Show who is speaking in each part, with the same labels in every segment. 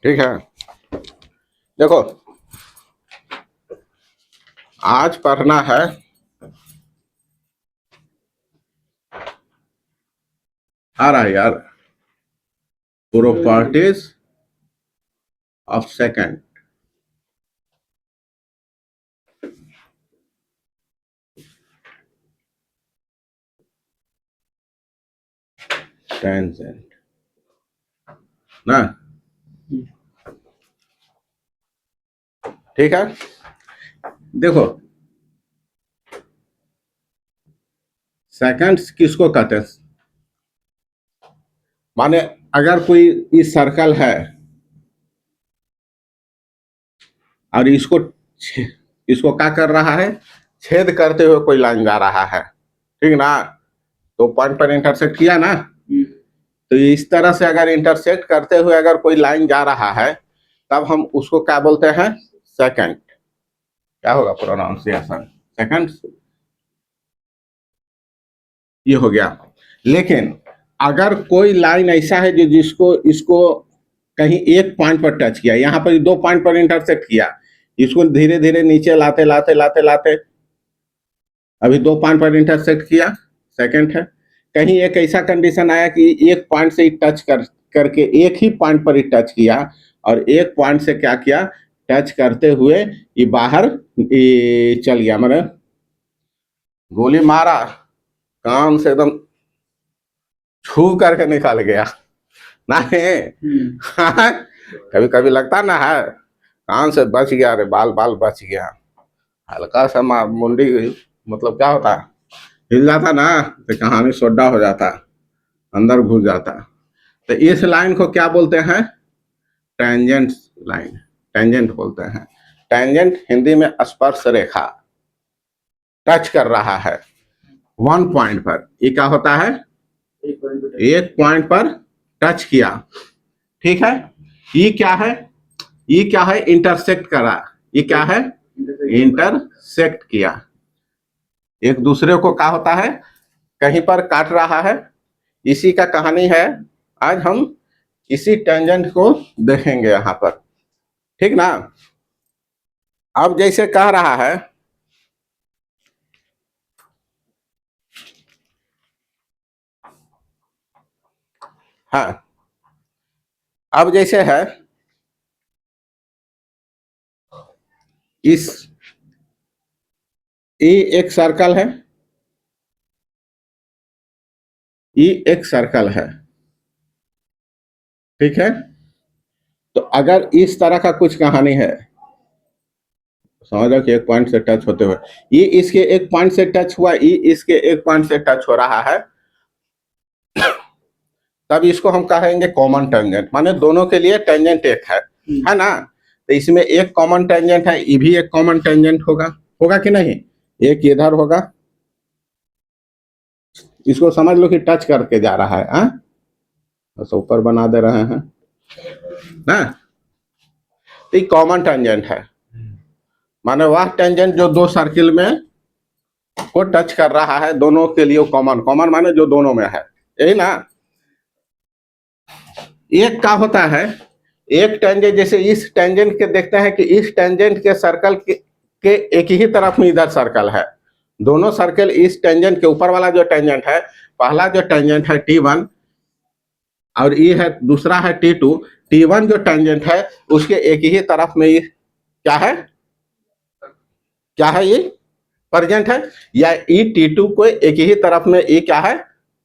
Speaker 1: ठीक है। देखो, आज पढ़ना है आ रहा है यार, प्रॉपर्टीज ऑफ सेकंड। टेंजेंट ना, ठीक है। देखो, सेकंड्स किसको कहते हैं? माने अगर कोई इस सर्कल है और इसको क्या कर रहा है, छेद करते हुए कोई लाइन जा रहा है, ठीक ना। तो पॉइंट पर इंटरसेक्ट किया ना, तो इस तरह से अगर इंटरसेक्ट करते हुए अगर कोई लाइन जा रहा है, तब हम उसको क्या बोलते हैं? सेकंड। क्या होगा प्रोनाउंसिएशन? सेकंड। ये हो गया। लेकिन अगर कोई लाइन ऐसा है जो जिसको इसको कहीं एक पॉइंट पर टच किया, यहां पर दो पॉइंट पर इंटरसेक्ट किया, इसको धीरे धीरे नीचे लाते लाते लाते लाते अभी दो पॉइंट पर इंटरसेक्ट किया, सेकंड है। कहीं एक ऐसा कंडीशन आया कि एक पॉइंट से टच करके एक ही पॉइंट पर ही टच किया, और एक पॉइंट से क्या किया, टच करते हुए ये बाहर चल गया, मैंने गोली मारा, काम से एकदम छू करके निकल गया। नहीं कभी कभी लगता ना है, कान से बच गया, रे बाल बाल बच गया, हल्का सा मुंडी मतलब क्या होता, हिल जाता ना, तो कहानी सोडा हो जाता, अंदर घुस जाता। तो इस लाइन को क्या बोलते हैं? टेंजेंट लाइन, टेंजेंट बोलते हैं। टेंजेंट हिंदी में स्पर्श रेखा, टच कर रहा है वन पॉइंट पर। ये क्या होता है? एक पॉइंट पर टच किया, ठीक है। ये क्या है? ये क्या है? इंटरसेक्ट करा। ये क्या है? इंटरसेक्ट किया। एक दूसरे को क्या होता है, कहीं पर काट रहा है। इसी का कहानी है, आज हम इसी टेंजेंट को देखेंगे यहां पर, ठीक ना। अब जैसे कह रहा है, हाँ, अब जैसे है इस ये एक सर्कल है, ये एक सर्कल है, ठीक है। तो अगर इस तरह का कुछ कहानी है, समझो कि एक पॉइंट से टच होते हुए ये इसके एक पॉइंट से टच हुआ, ये इसके एक पॉइंट से टच हो रहा है, तब इसको हम कहेंगे कॉमन टेंजेंट। माने दोनों के लिए टेंजेंट एक है ना। तो इसमें एक कॉमन टेंजेंट है, ये भी एक कॉमन टेंजेंट होगा, होगा कि नहीं? एक इधर होगा, इसको समझ लो कि टच करके जा रहा है, हाँ, बस ऊपर बना दे रहे हैं ना। तो ये कॉमन टेंजेंट है, माने वह टेंजेंट जो दो सर्किल में को टच कर रहा है, दोनों के लिए कॉमन, कॉमन माने जो दोनों में है, यही ना। एक का होता है, एक टेंजेंट, जैसे इस टेंजेंट के देखते हैं कि इस टेंजेंट के सर्कल के एक ही तरफ में इधर सर्कल है, दोनों सर्कल इस टेंजेंट के ऊपर वाला जो टेंजेंट है, पहला जो टेंजेंट है T1 और ये है दूसरा है T2। T1 जो टेंजेंट है उसके एक ही तरफ में क्या है, क्या है ये परजेंट है, या ई T2 को एक ही तरफ में ये क्या है,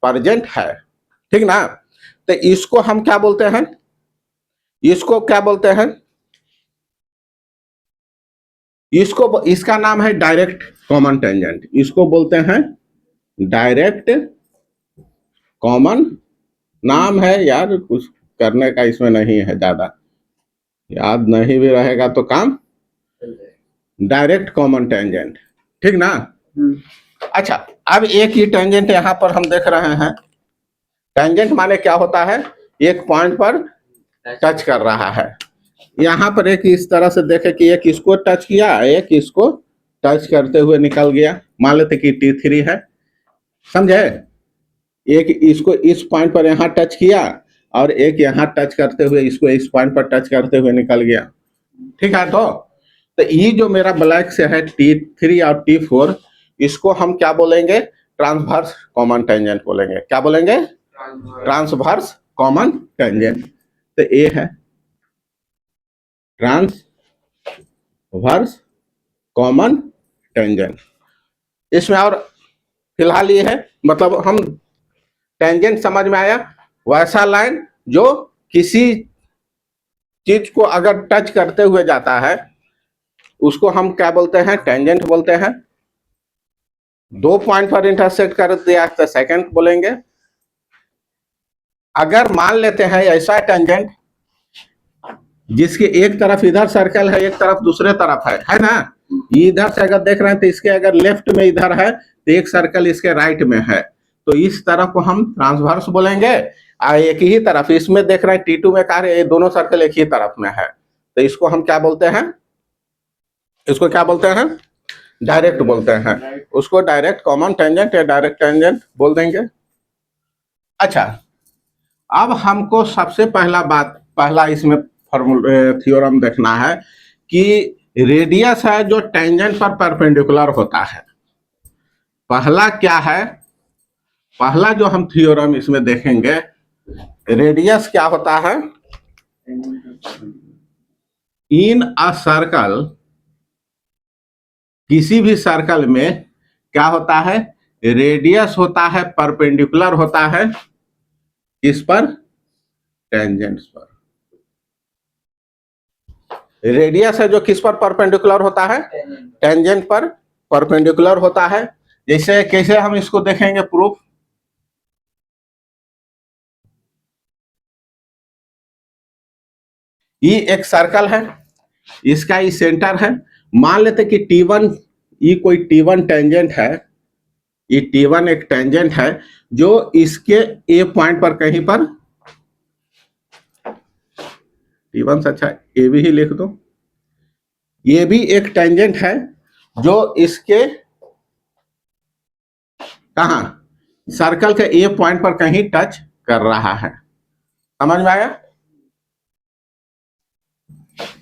Speaker 1: परजेंट है, ठीक ना। तो इसको हम क्या बोलते हैं? इसको क्या बोलते हैं? इसको, इसका नाम है डायरेक्ट कॉमन टेंजेंट, इसको बोलते हैं डायरेक्ट कॉमन। नाम है यार, कुछ करने का इसमें नहीं है, ज्यादा याद नहीं भी रहेगा तो काम, डायरेक्ट कॉमन टेंजेंट, ठीक ना। अच्छा, अब एक ही टेंजेंट यहां पर हम देख रहे हैं। टेंजेंट माने क्या होता है? एक पॉइंट पर टच कर रहा है। यहां पर एक इस तरह से देखे कि एक इसको टच किया, एक इसको टच करते हुए निकल गया, मान लेते कि T3 है, समझे। एक इसको इस पॉइंट पर यहां टच किया, और एक यहाँ टच करते हुए इसको इस पॉइंट पर टच करते हुए निकल गया। ठीक है, तो ये जो मेरा ब्लैक से है T3 और T4, इसको हम क्या बोलेंगे? ट्रांसवर्स कॉमन टेंजेंट बोलेंगे। क्या बोलेंगे? Transverse common tangent. तो ये है ट्रांसवर्स कॉमन टेंजेंट। इसमें और फिलहाल ये है, मतलब हम टेंजेंट समझ में आया, वैसा लाइन जो किसी चीज को अगर टच करते हुए जाता है उसको हम क्या बोलते हैं? टेंजेंट बोलते हैं। 2 पॉइंट पर इंटरसेक्ट कर दिया तो सेकंड बोलेंगे। अगर मान लेते हैं ऐसा टेंजेंट जिसकी एक तरफ इधर सर्कल है, एक तरफ दूसरे तरफ है ना? इधर से अगर देख रहे हैं तो इसके अगर लेफ्ट में इधर है तो एक सर्कल इसके राइट में है, तो इस तरफ को हम ट्रांसवर्स बोलेंगे। एक ही तरफ इसमें देख रहे हैं T2 में कहा ये दोनों सर्कल एक ही तरफ में है, तो इसको हम क्या बोलते हैं? इसको क्या बोलते हैं? डायरेक्ट बोलते हैं। उसको डायरेक्ट कॉमन टेंजेंट या डायरेक्ट टेंजेंट बोल देंगे। अच्छा, अब हमको सबसे पहला इसमें थ्योरम देखना है कि रेडियस है जो टेंजेंट पर परपेंडिकुलर होता है। पहला क्या है? पहला जो हम थ्योरम इसमें देखेंगे, रेडियस क्या होता है? इन अ सर्कल, किसी भी सर्कल में क्या होता है? रेडियस होता है परपेंडिकुलर होता है किस पर? टेंजेंट्स पर। रेडियस है जो किस पर परपेंडिकुलर होता है? टेंजेंट पर परपेंडिकुलर होता है। जैसे कैसे हम इसको देखेंगे प्रूफ? ये एक सर्कल है, इसका ये सेंटर है। मान लेते कि T1, ये कोई T1 टेंजेंट है, ये T1 एक टेंजेंट है जो इसके ए पॉइंट पर कहीं पर, T1 से अच्छा ए भी ही लिख दो, ये भी एक टेंजेंट है जो इसके कहा? सर्कल के ए पॉइंट पर कहीं टच कर रहा है। समझ में आया?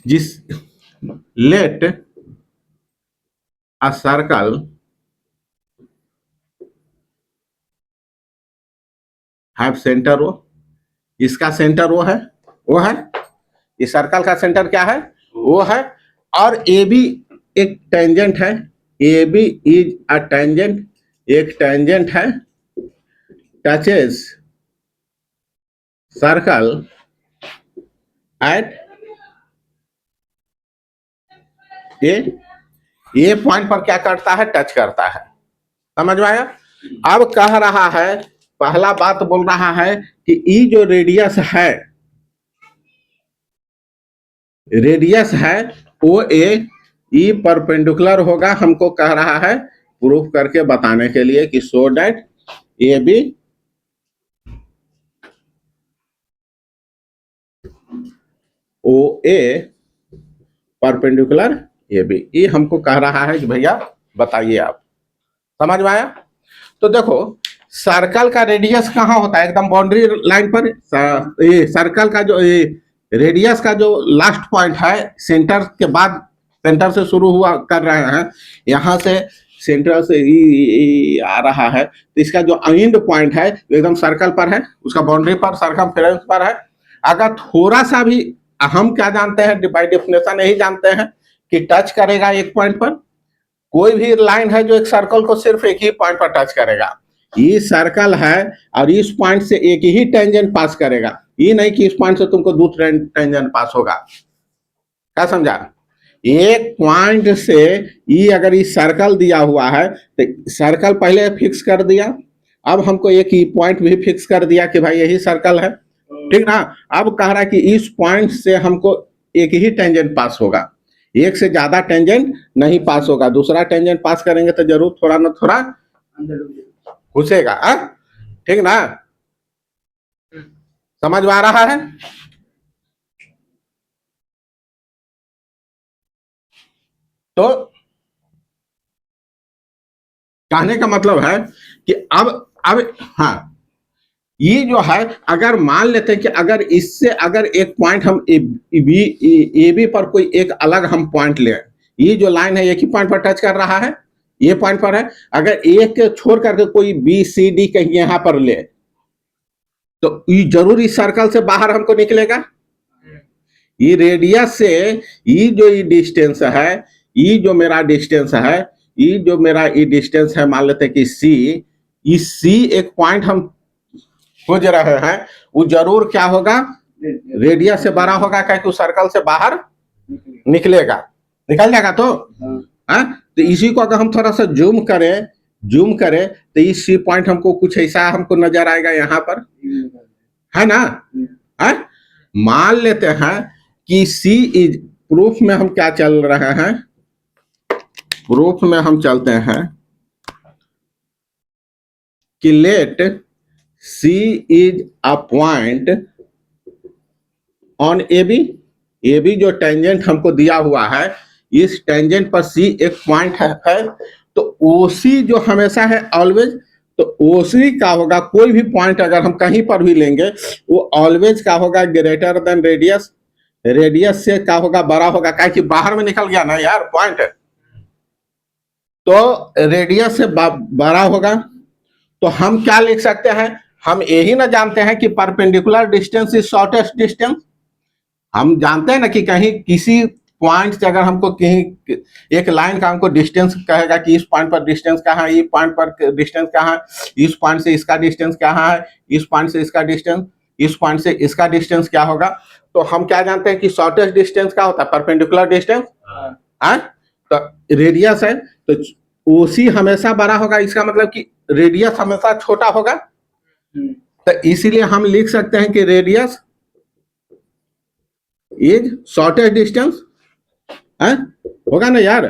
Speaker 1: जिस let a circle have centre O, इसका सेंटर वो है, इस सर्कल का सेंटर क्या है? वो है। और ए भी एक टेंजेंट है, A B is a tangent, एक टेंजेंट है, touches circle at a point पर क्या करता है? टच करता है। समझ में आया? अब कह रहा है, पहला बात बोल रहा है कि ई जो रेडियस है वो ई परपेंडिकुलर होगा। हमको कह रहा है प्रूफ करके बताने के लिए कि so that A B O A perpendicular A B. ये हमको कह रहा है कि भैया बताइए आप। समझ में आया? तो देखो, सर्कल का रेडियस कहाँ होता है? एकदम बाउंड्री लाइन पर। ये सर्कल का जो रेडियस का जो लास्ट पॉइंट है, सेंटर के बाद, सेंटर से शुरू हुआ कर रहे हैं, यहाँ से सेंटर से आ रहा है, तो इसका जो एंड पॉइंट है एकदम सर्कल पर है, उसका बाउंड्री पर, सर्कमफेरेंस पर है। अगर थोड़ा सा भी, हम क्या जानते हैं बाय डेफिनेशन यही जानते हैं कि टच करेगा एक पॉइंट पर। कोई भी लाइन है जो एक सर्कल को सिर्फ एक ही पॉइंट पर टच करेगा, ये सर्कल है और इस पॉइंट से एक ही टेंजेंट पास करेगा। ये नहीं कि इस पॉइंट से तुमको दूसरा टेंजेंट पास होगा। क्या समझा? एक पॉइंट से ये अगर इस सर्कल दिया हुआ है तो सर्कल पहले फिक्स कर दिया, अब हमको एक ही पॉइंट भी फिक्स कर दिया कि भाई यही सर्कल है। ठीक ना? अब कह रहा है कि इस पॉइंट से हमको एक ही टेंजेंट पास होगा, एक से ज्यादा टेंजेंट नहीं पास होगा। दूसरा टेंजेंट पास करेंगे तो जरूर थोड़ा ना थोड़ा घुसेगा। ठीक ना? समझ में आ रहा है? तो कहने का मतलब है कि अब हाँ, ये जो है अगर मान लेते हैं कि अगर इससे अगर एक पॉइंट हम ए बी पर कोई एक अलग हम पॉइंट लें, ये जो लाइन है एक ही पॉइंट पर टच कर रहा है, ये पॉइंट पर है, अगर एक छोड़ करके कोई बी सी डी कहीं यहां पर ले तो ये जरूर इस सर्कल से बाहर हमको निकलेगा। ये रेडियस से ये जो ये डिस्टेंस है, ये जो मेरा डिस्टेंस है, ये जो मेरा ये डिस्टेंस है, मान लेते हैं कि सी, इस सी एक पॉइंट हम खोज रहे हैं, वो जरूर क्या होगा, रेडियस से बड़ा होगा, क्योंकि उस सर्कल से बाहर निकलेगा, निकल जाएगा। तो तो इसी को अगर हम थोड़ा सा जूम करें तो इस सी पॉइंट हमको कुछ ऐसा हमको नजर आएगा यहाँ पर, है ना। मान लेते हैं कि सी इज, प्रूफ में हम क्या चल रहे हैं, प्रूफ में हम चलते हैं कि let C is a point on A B जो टेंजेंट हमको दिया हुआ है, इस टेंजेंट पर सी एक पॉइंट है, तो ओसी जो हमेशा है ऑलवेज, तो ओसी का होगा, कोई भी पॉइंट अगर हम कहीं पर भी लेंगे वो ऑलवेज का होगा ग्रेटर देन रेडियस, रेडियस से क्या होगा, बड़ा होगा, कि बाहर में निकल गया ना यार पॉइंट, तो रेडियस से बड़ा होगा। तो हम क्या लिख सकते हैं, हम यही ना जानते हैं कि perpendicular distance is shortest distance. हम जानते हैं ना कि कहीं किसी पॉइंट से अगर हमको कहीं एक लाइन का हमको डिस्टेंस कहेगा कि इस पॉइंट पर डिस्टेंस कहाँ है, इस पॉइंट पर डिस्टेंस कहाँ है, इस पॉइंट से इसका डिस्टेंस कहाँ है, इस पॉइंट से इसका डिस्टेंस, इस पॉइंट से इसका डिस्टेंस क्या होगा, तो हम क्या जानते हैं कि शॉर्टेस्ट डिस्टेंस क्या होता है, परपेंडिकुलर डिस्टेंस। तो रेडियस है तो ओसी हमेशा बड़ा होगा, इसका मतलब कि रेडियस हमेशा छोटा होगा। तो इसीलिए हम लिख सकते हैं कि रेडियस इज शॉर्टेस्ट डिस्टेंस, होगा ना यार,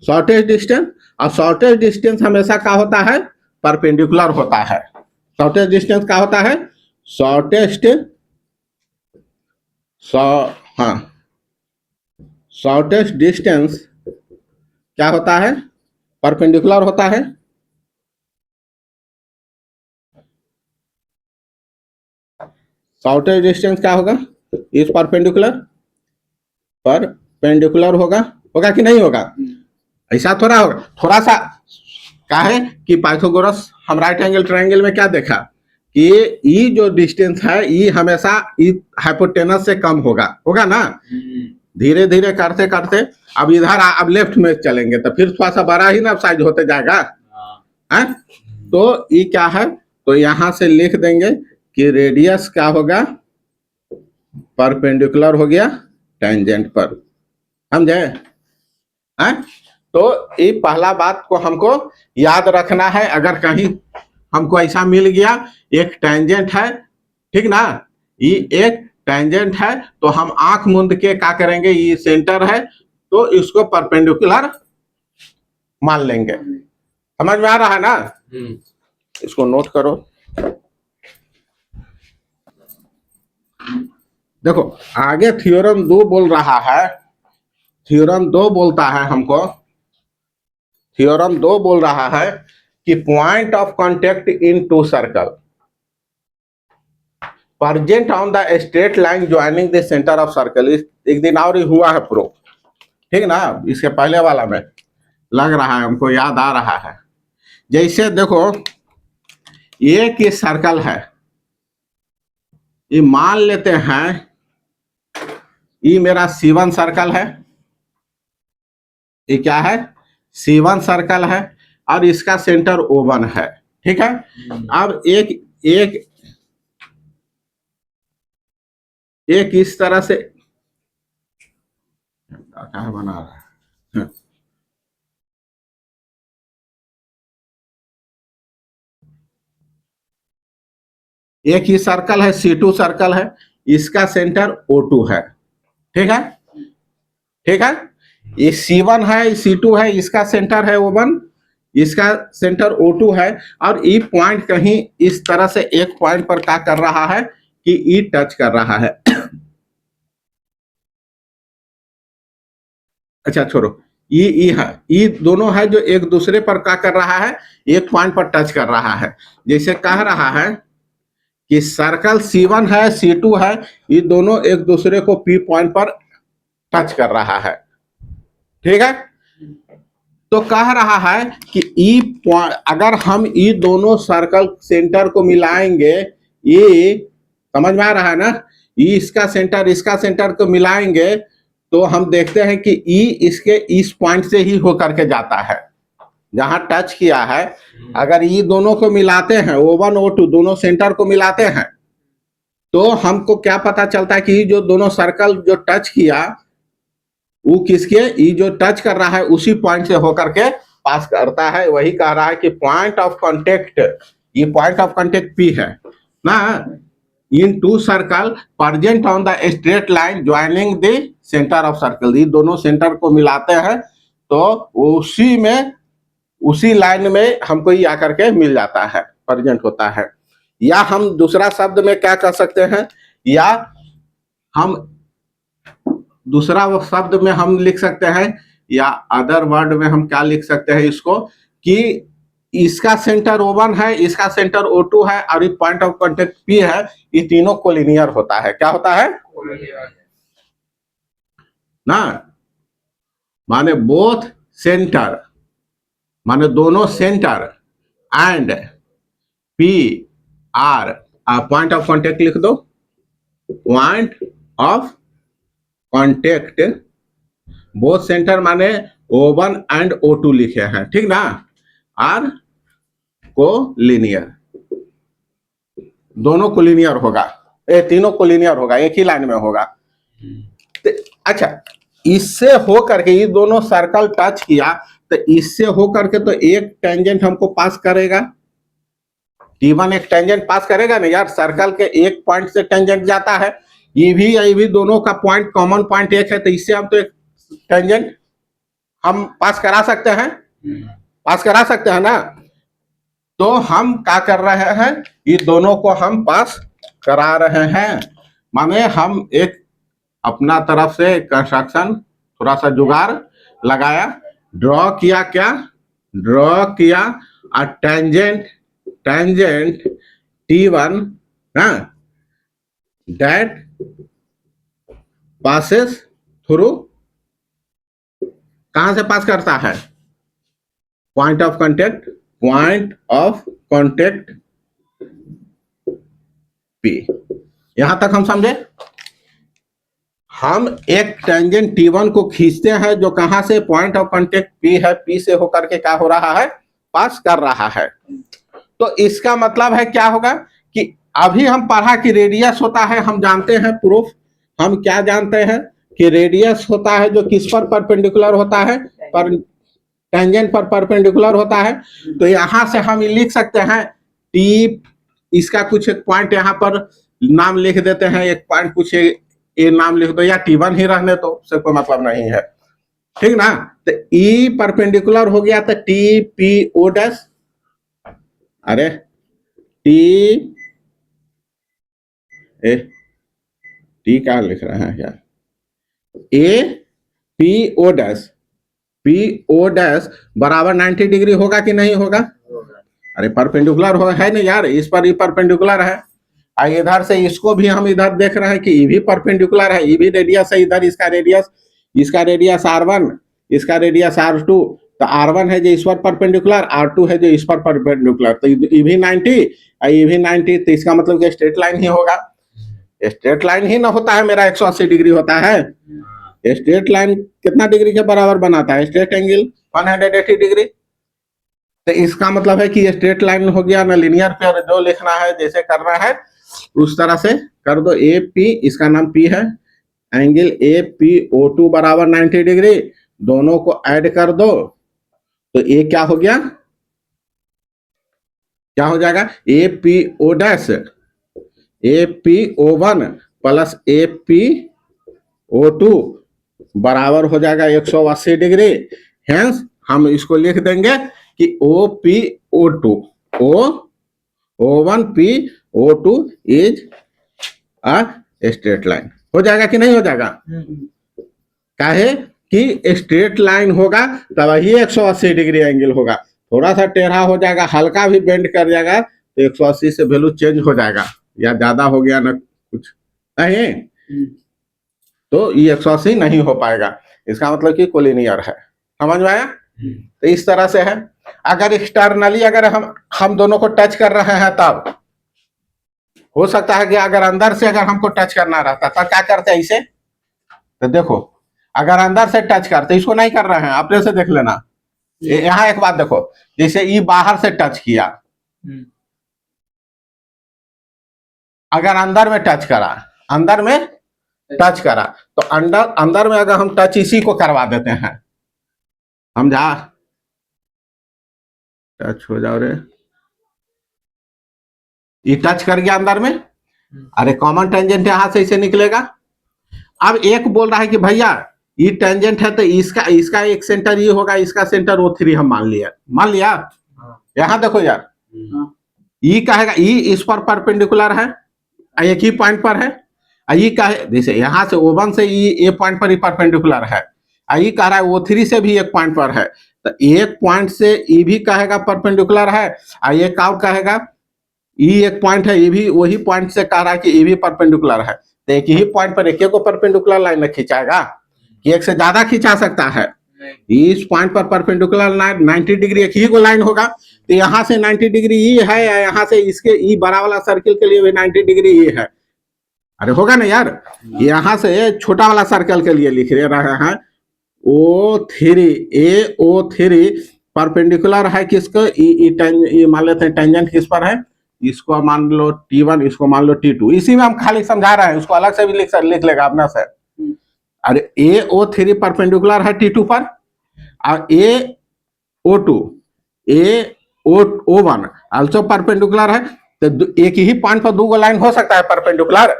Speaker 1: शॉर्टेस्ट डिस्टेंस। और शॉर्टेस्ट डिस्टेंस हमेशा क्या होता है, परपेंडिकुलर होता है। शॉर्टेस्ट डिस्टेंस क्या होता है, शॉर्टेस्ट शॉर्टेस्ट डिस्टेंस क्या होता है, परपेंडिकुलर होता है। शॉर्टेस्ट डिस्टेंस क्या होगा, इस परपेंडिकुलर होगा कि नहीं होगा, ऐसा थोड़ा होगा। थोड़ा सा क्या है कि पाइथागोरस हम राइट एंगल ट्रायंगल में क्या देखा कि ये जो डिस्टेंस है ये हमेशा हाइपोटेनस से कम होगा ना। धीरे धीरे करते करते अब इधर अब लेफ्ट में चलेंगे तो फिर थोड़ा सा बड़ा ही ना साइज होते जाएगा। तो ये क्या है, तो यहां से लिख देंगे कि रेडियस क्या होगा, परपेंडिकुलर हो गया टेंजेंट पर, समझे। तो ये पहला बात को हमको याद रखना है। अगर कहीं हमको ऐसा मिल गया एक टेंजेंट है, ठीक ना, ये एक टेंजेंट है, तो हम आंख मूंद के क्या करेंगे, ये सेंटर है तो इसको परपेंडिकुलर मान लेंगे। समझ में आ रहा है ना, इसको नोट करो। देखो आगे थ्योरम 2 बोल रहा है, थ्योरम 2 बोलता है हमको, थ्योरम 2 बोल रहा है कि point of contact in two circle present on the straight line joining the centre of circle. एक दिन और ही हुआ है प्रूफ, ठीक ना, इसके पहले वाला में लग रहा है हमको याद आ रहा है। जैसे देखो एक ये सर्कल है, ये मान लेते हैं ये मेरा C1 सर्कल है, ये क्या है, C1 सर्कल है, और इसका सेंटर O1 है, ठीक है। अब एक इस तरह से क्या बना रहा है, एक ही सर्कल है, C2 सर्कल है, इसका सेंटर O2 है, ठीक है, ठीक है। ये C1 है, C2 है, इसका सेंटर है O1, इसका सेंटर O2 है, और ये पॉइंट कहीं इस तरह से एक पॉइंट पर क्या कर रहा है कि ये टच कर रहा है। अच्छा छोड़ो, ये है, ये दोनों है जो एक दूसरे पर क्या कर रहा है, एक पॉइंट पर टच कर रहा है। जैसे कह रहा है कि सर्कल C1 है C2 है, ये दोनों एक दूसरे को P पॉइंट पर टच कर रहा है, ठीक है। तो कह रहा है कि ई अगर हम ये दोनों सर्कल सेंटर को मिलाएंगे, ये समझ में आ रहा है ना, ई इसका सेंटर को मिलाएंगे तो हम देखते हैं कि ई इसके इस पॉइंट से ही होकर के जाता है जहां टच किया है। अगर ये दोनों को मिलाते हैं, O1 O2 दोनों सेंटर को मिलाते हैं, तो हमको क्या पता चलता है कि जो दोनों सर्कल जो टच किया वो किसके, ये जो टच कर रहा है उसी पॉइंट से होकर के पास करता है। वही कह रहा है कि पॉइंट ऑफ कांटेक्ट, ये पॉइंट ऑफ कांटेक्ट P है ना, in two circle present on the straight line joining the centre of circle, ये दोनों सेंटर को मिलाते हैं तो उसी लाइन में हमको ये आकर के मिल जाता है, प्रेजेंट होता है। या हम दूसरा शब्द में क्या कर सकते हैं, या हम दूसरा शब्द में हम लिख सकते हैं, या अदर वर्ड में हम क्या लिख सकते हैं इसको, कि इसका सेंटर O1 है, इसका सेंटर O2 है और ये पॉइंट ऑफ कांटेक्ट P है, ये तीनों कोलिनियर होता है। क्या होता है ना, माने बोथ सेंटर, माने दोनों centre and P are, point of contact लिख दो, point of contact both centre माने O1 एंड O2 लिखे हैं, ठीक ना, आर कोलिनियर, दोनों कोलिनियर होगा, तीनों कोलिनियर होगा, एक ही लाइन में होगा। अच्छा, इससे होकर के ये दोनों सर्कल टच किया तो इससे होकर के तो एक टेंजेंट हमको पास करेगा, T1 एक टेंजेंट पास करेगा ना यार, सर्कल के एक पॉइंट से टेंजेंट जाता है, ये भी दोनों का पॉइंट कॉमन पॉइंट एक है, तो इससे हम तो एक टेंजेंट हम पास करा सकते हैं ना। तो हम क्या कर रहे हैं, ये दोनों को हम पास करा रहे हैं, माने हम एक अपना तरफ से कंस्ट्रक्शन थोड़ा सा जुगाड़ लगाया, ड्रॉ किया, क्या ड्रॉ किया, a tangent T1 that passes through, कहां से पास करता है, पॉइंट ऑफ कांटेक्ट P। यहां तक हम समझे। हम एक टेंजेंट T1 को खींचते हैं जो कहां से, पॉइंट ऑफ कांटेक्ट P है, P से होकर के क्या हो रहा है, पास कर रहा है। तो इसका मतलब है क्या होगा कि अभी हम पढ़ा कि रेडियस होता है, हम जानते हैं प्रूफ, हम क्या जानते हैं कि रेडियस होता है जो किस पर परपेंडिकुलर होता है, पर टेंजेंट पर परपेंडिकुलर होता है। तो यहां से हम लिख सकते हैं T, इसका कुछ एक पॉइंट यहाँ पर नाम लिख देते हैं, एक पॉइंट कुछ ए नाम लिख दो, या T1 ही रहने तो उससे कोई मतलब नहीं है, ठीक ना। तो E परपेंडिकुलर हो गया तो TPO डैश, अरे टी क्या लिख रहा है यार, PO डैश बराबर 90 डिग्री होगा कि नहीं होगा, अरे परपेंडिकुलर है ना यार, इस पर ये परपेंडिकुलर है, इधर से इसको भी हम इधर देख रहे हैं कि ये भी परपेंडिकुलर है, ये भी रेडियस है, इधर इसका रेडियस R1, इसका रेडियस R2, तो R1 है जो इस पर परपेंडिकुलर, R2 है जो इस पर परपेंडिकुलर, तो ये भी 90 ये भी 90, तो इसका मतलब कि स्ट्रेट लाइन ही होगा। स्ट्रेट लाइन ही ना होता है मेरा 180 डिग्री होता है, स्ट्रेट लाइन कितना डिग्री के बराबर बनाता है, स्ट्रेट एंगल 180 डिग्री। तो इसका मतलब है कि ये स्ट्रेट लाइन हो गया ना, लिनियर पे जो लिखना है जैसे करना है उस तरह से कर दो। AP, इसका नाम P है, एंगल APO2 बराबर 90 डिग्री, दोनों को ऐड कर दो तो ये क्या हो गया, क्या हो जाएगा, APO dash APO1 plus APO2 बराबर हो जाएगा 180 डिग्री। हेंस हम इसको लिख देंगे कि OPO2 O1PO2 is a straight line. हो जाएगा कि नहीं हो जाएगा, काहे कि स्ट्रेट लाइन होगा तब ही 180 डिग्री एंगल होगा, थोड़ा सा टेढ़ा हो जाएगा, हल्का भी बेंड कर जाएगा तो 180 से वैल्यू चेंज हो जाएगा, या ज्यादा हो गया ना कुछ नहीं, तो ये 180 नहीं हो पाएगा। इसका मतलब कि कोलिनियर है। समझ में आया? तो इस तरह से है। अगर एक्सटर्नली अगर हम दोनों को टच कर रहे हैं तब हो सकता है कि अगर अंदर से अगर हमको टच करना रहता तब क्या करते हैं इसे, तो देखो अगर अंदर से टच करते, इसको नहीं कर रहे हैं, अपने से देख लेना। यहाँ एक बात देखो, जैसे ये बाहर से टच किया, अगर अंदर में टच करा, अंदर में टच करा, तो अंदर में अगर हम टच इसी को करवा देते हैं, समझा? टच हो जाओ रे, ये टच कर गया अंदर में, अरे कॉमन टेंजेंट यहां से इसे निकलेगा। अब एक बोल रहा है कि भैया ये टेंजेंट है तो इसका एक सेंटर ये होगा, इसका सेंटर O3 हम मान लिया। यहां देखो यार, ये कहेगा ये इस पर परपेंडिकुलर है, एक ही पॉइंट पर है। ये कहे जैसे यहां से O1 से ये पॉइंट पर ही परपेंडिकुलर है, ये कह रहा है O3 से भी एक पॉइंट पर है, तो एक पॉइंट से ये भी कहेगा परपेंडिकुलर है, एक और कहेगा ये एक पॉइंट है, ये भी वही पॉइंट से कह रहा है कि ये भी परपेंडिकुलर है, तो एक ही पॉइंट पर एक को परपेंडिकुलर लाइन में खिंचाएगा कि एक से ज्यादा खिंचा सकता है? इस पॉइंट पर परपेंडिकुलर लाइन 90 डिग्री एक ही को लाइन होगा, तो यहाँ से 90 डिग्री ये है, यहाँ से इसके ये बड़ा वाला सर्किल के लिए भी 90 डिग्री ये है। अरे होगा ना यार, यहाँ से छोटा वाला सर्कल के लिए लिख रहे हैं O3 परपेंडिकुलर है किसको, ये मान लेते हैं टेंजेंट किस पर है, इसको मान लो T1, इसको मान लो T2। इसी में हम खाली समझा रहे हैं, उसको अलग से भी लिख लेगा अपना से। अरे O3 परपेंडिकुलर है T2 पर, और O1 आल्सो परपेंडिकुलर है, तो एक ही पॉइंट पर दो लाइन हो सकता है परपेंडिकुलर।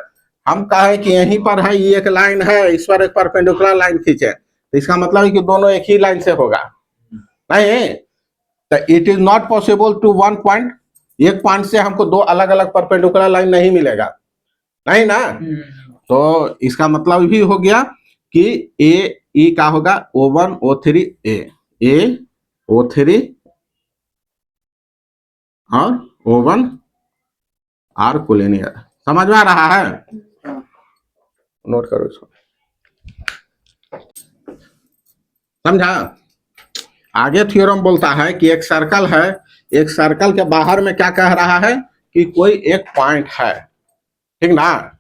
Speaker 1: हम कहे कि यहीं पर है, ये एक लाइन है, इस पर एक परपेंडिकुलर लाइन खींचे, तो इसका मतलब है कि दोनों एक ही लाइन से होगा नहीं, तो it is not possible to one point, एक पॉइंट से हमको दो अलग अलग परपेंडिकुलर लाइन नहीं मिलेगा, नहीं ना। तो इसका मतलब भी हो गया कि ए क्या होगा, O1 O3 A O3 और O1 R कोलिनियर। समझ में आ रहा है? नोट करो इसको, समझा? आगे थ्योरम बोलता है कि एक सर्कल है, एक सर्कल के बाहर में क्या कह रहा है कि कोई एक पॉइंट है, ठीक ना।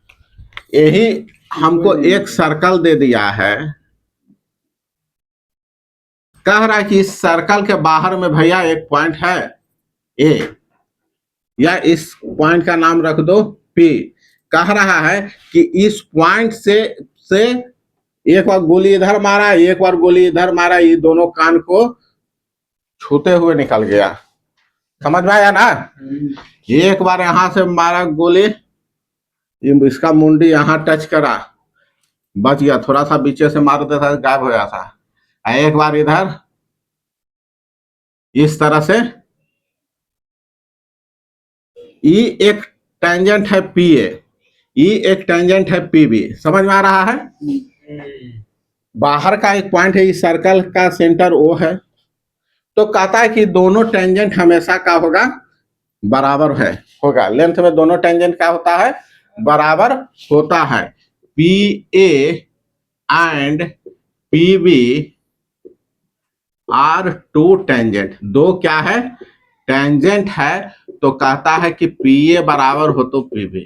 Speaker 1: यही हमको एक सर्कल दे दिया है, कह रहा है कि इस सर्कल के बाहर में भैया एक पॉइंट है ए, या इस पॉइंट का नाम रख दो P। कह रहा है कि इस पॉइंट से एक बार गोली इधर मारा, एक बार गोली इधर मारा, ये दोनों कान को छूते हुए निकल गया। समझ में आया ना? एक बार यहां से मारा गोली, इसका मुंडी यहां टच करा, बच गया, थोड़ा सा पीछे से मार देता गायब हो जाता। एक बार इधर इस तरह से, ये एक टेंजेंट है PA, ये एक टेंजेंट है PB। समझ में आ रहा है? बाहर का एक पॉइंट है, इस सर्कल का सेंटर O है, तो कहता है कि दोनों टेंजेंट हमेशा का होगा बराबर है, होगा लेंथ में दोनों टेंजेंट का होता है बराबर होता है। PA and PB are two tangent, दो क्या है, टेंजेंट है, तो कहता है कि PA बराबर हो तो PB।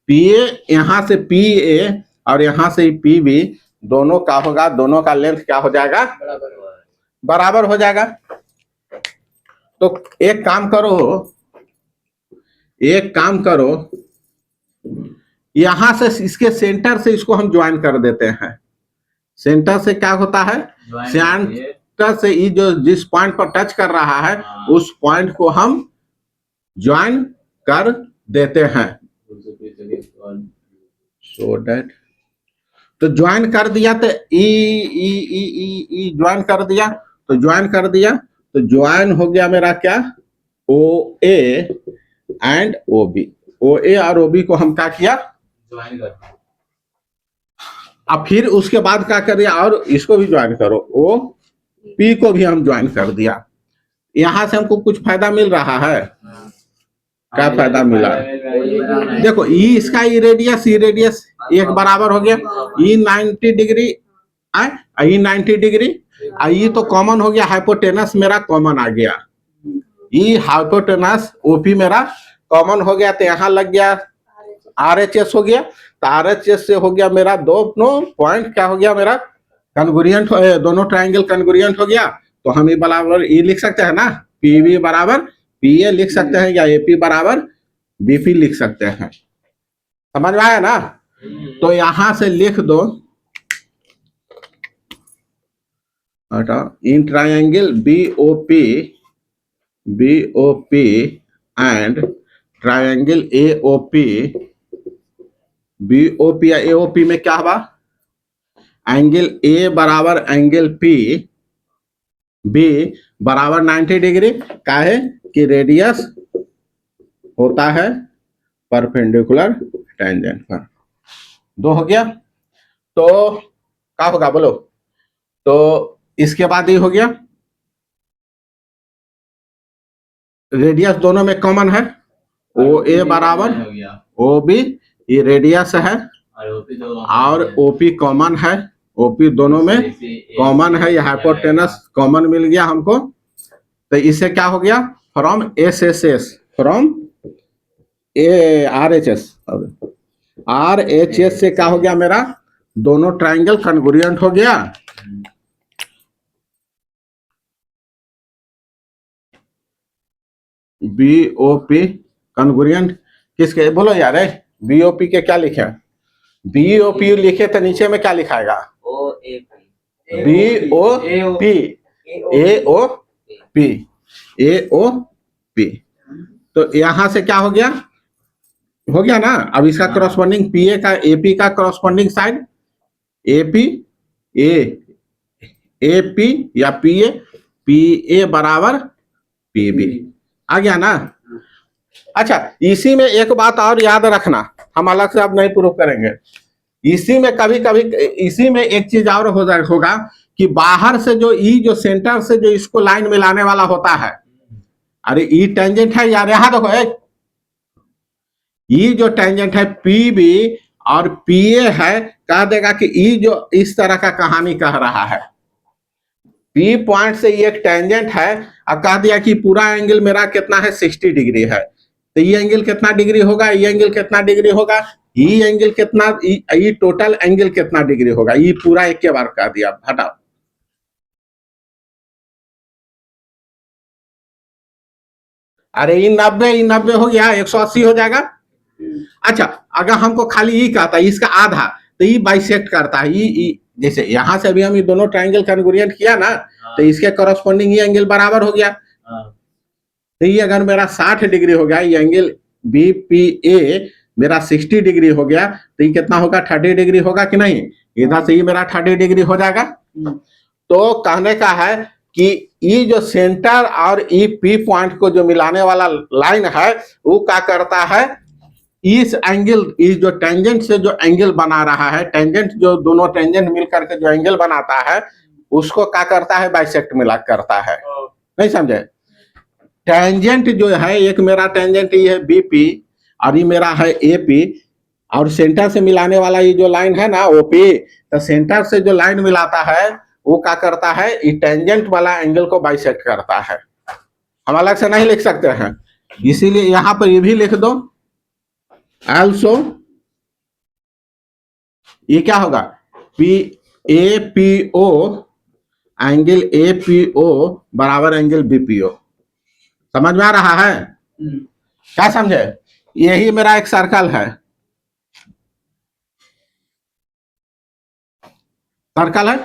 Speaker 1: PA यहां से PA और यहां से PB दोनों का होगा, दोनों का लेंथ क्या हो जाएगा, बराबर हो जाएगा। तो एक काम करो, यहां से इसके सेंटर से इसको हम ज्वाइन कर देते हैं। सेंटर से क्या होता है, सेंटर से ये जो जिस पॉइंट पर टच कर रहा है उस पॉइंट को हम ज्वाइन कर देते हैं। सो दैट, तो ज्वाइन कर दिया, तो ई ज्वाइन कर दिया, तो ज्वाइन हो गया मेरा क्या, OA एंड OB। OA और OB को हम क्या किया, ज्वाइन कर। अब फिर उसके बाद क्या कर दिया, और इसको भी ज्वाइन करो, OP को भी हम ज्वाइन कर दिया। यहां से हमको कुछ फायदा मिल रहा है, क्या फायदा मिला? देखो ई इसका ई रेडियस एक बराबर हो गया ई 90 डिग्री ई 90 डिग्री ई तो कॉमन हो गया, हाइपोटेनस मेरा कॉमन आ गया, ई हाइपोटेनस ओपी मेरा कॉमन हो गया, तो यहाँ लग गया आरएचएस हो गया, तो आरएचएस से हो गया मेरा दोनों पॉइंट क्या हो गया मेरा कन्ग्रुएंट, दोनों ट्रायंगल कन्ग्रुएंट हो गया। तो हम ये बराबर ई लिख सकते हैं ना, पीवी बराबर पीए लिख सकते हैं, या एपी बराबर बीपी लिख सकते हैं। समझ में आया ना? तो यहां से लिख दो in triangle BOP and triangle AOP, BOP या एओपी में क्या हुआ, एंगल ए बराबर एंगल पी, बी बराबर 90 डिग्री का है कि रेडियस होता है परपेंडिकुलर टेंजेंट पर। दो हो गया, तो क्या होगा बोलो? तो इसके बाद ये हो गया रेडियस दोनों में कॉमन है, ओ ए बराबर ओ बी, ये रेडियस है, और ओपी कॉमन है, ओपी दोनों में कॉमन है, ये हाइपोटेनस कॉमन मिल गया हमको। तो इससे क्या हो गया, from S S S from A R H S, R H S से क्या हो गया मेरा दोनों ट्रायंगल कन्ग्रुएंट हो गया। बीओपी कन्ग्रुएंट किसके बोलो यार, बीओपी के क्या लिखे, बीओपी लिखे तो नीचे में क्या लिखाएगा, बीओपी एओपी एओपी। तो यहां से क्या हो गया ना। अब इसका करस्पॉन्डिंग पीए का एपी का करस्पॉन्डिंग साइड एपी एपी या पीए, पीए बराबर पीबी आ गया ना। अच्छा, इसी में एक बात और याद रखना, हम अलग से अब नहीं प्रूफ करेंगे, इसी में कभी कभी इसी में एक चीज और होगा कि बाहर से जो ई जो सेंटर से जो इसको लाइन मिलाने वाला होता है, अरे ई टेंजेंट है यार, यहां देखो ई जो टेंजेंट है पीबी और पीए है, कह देगा कि ई जो इस तरह का कहानी कह रहा है, पी पॉइंट से ये एक टेंजेंट है, अब कह दिया कि पूरा एंगल मेरा कितना है 60 डिग्री है, तो ये एंगल कितना डिग्री होगा, ये एंगल कितना डिग्री होगा, ये एंगल कितना, ये टोटल एंगल कितना डिग्री होगा, ये पूरा एक के बार कह दिया, हटाओ। अरे ये 90 हो गया, 180 हो जाएगा। अच्छा, अगर हमको खाली ई कहता है इसका आधा, तो ये बाइसेक्ट करता है, ये जैसे यहां से अभी हम ये दोनों ट्रायंगल कन्ग्रुएंट किया ना, तो इसके करस्पॉन्डिंग ये एंगल बराबर हो गया। तो ये अगर मेरा 60 डिग्री हो गया, ये एंगल बीपीए मेरा 60 डिग्री हो गया, तो ये कितना होगा 30 डिग्री होगा कि नहीं, इधर से ये मेरा 30 डिग्री हो जाएगा। तो कहने का है कि ये जो सेंटर और ई पी पॉइंट को जो मिलाने वाला लाइन है, वो क्या करता है, इस एंगल, इस जो टेंजेंट से जो एंगल बना रहा है, टेंजेंट जो दोनों टेंजेंट मिलकर के जो एंगल बनाता है, उसको क्या करता है, बाइसेक्ट मिला करता है। नहीं समझे? टेंजेंट जो है, एक मेरा टेंजेंट ये है बीपी और ये मेरा है एपी, और सेंटर से मिलाने वाला ये जो लाइन है ना ओपी, तो सेंटर से जो लाइन मिलाता है वो क्या करता है, ये टेंजेंट वाला एंगल को बाइसेक्ट करता है। हम अलग से नहीं लिख सकते हैं, इसीलिए यहां पर ये भी लिख दो also, ये क्या होगा, P A P O angle A P O बराबर एंगल बीपीओ। समझ में आ रहा है? क्या समझे? यही मेरा एक सर्कल है, सर्कल है,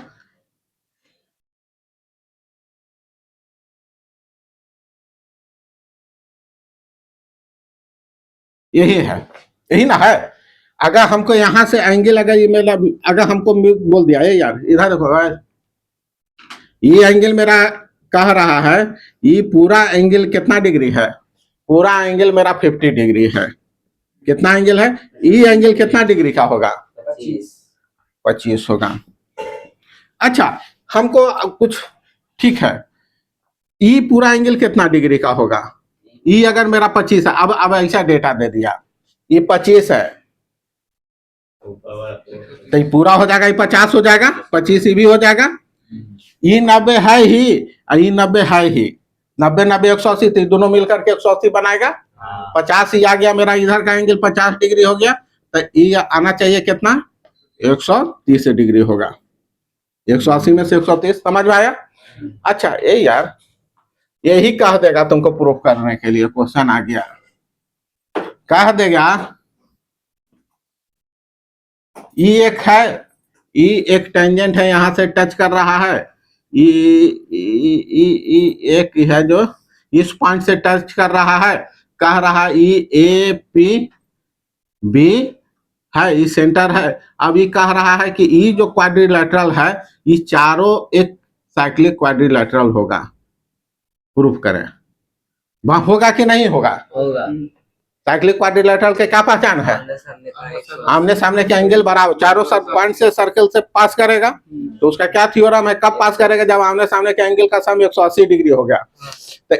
Speaker 1: यही है, यही ना है। अगर हमको यहां से एंगल, अगर ये मेरा, अगर हमको बोल दिया है यार इधर देखो, ये एंगल मेरा कह रहा है, ये पूरा एंगल कितना डिग्री है, पूरा एंगल मेरा 50 डिग्री है। कितना एंगल है, ये एंगल कितना डिग्री का होगा, 25 होगा। अच्छा, हमको कुछ ठीक है, ये पूरा एंगल कितना डिग्री का होगा, ई अगर मेरा 25 है, अब ऐसा डेटा दे दिया, ये 25 है तो ये पूरा हो जाएगा, ये 50 हो जाएगा, 25 ये भी हो जाएगा, ये 90 है ही, ये 90 है ही, 90 90 180, तो दोनों मिलकर के 180 बनाएगा। 50 ही आ गया मेरा, इधर का एंगल 50 डिग्री हो गया, तो ये आना चाहिए कितना, 130 डिग्री होगा। 180 में से 130, समझ में आया? अच्छा ये यार यही कह देगा तुमको प्रूफ करने के लिए, क्वेश्चन आ गया, कह देगा ई एक है, ई एक टेंजेंट है, यहां से टच कर रहा है, ई एक है जो इस पॉइंट से टच कर रहा है, कह रहा ई ए पी बी है, ये सेंटर है। अब ये कह रहा है कि ये जो क्वाड्रिलेटरल है, ये चारों एक साइक्लिक क्वाड्रिलेटरल होगा, प्रूफ करें। वहां होगा कि नहीं होगा?
Speaker 2: होगा।
Speaker 1: साइक्लिक क्वाड्रिलेटरल के क्या पहचान है? आमने सामने के एंगल बराबर, चारों सब पॉइंट से सर्कल से पास करेगा, तो उसका क्या थ्योरम है, कब पास करेगा, जब आमने सामने के एंगल का सम 180 डिग्री हो गया। तो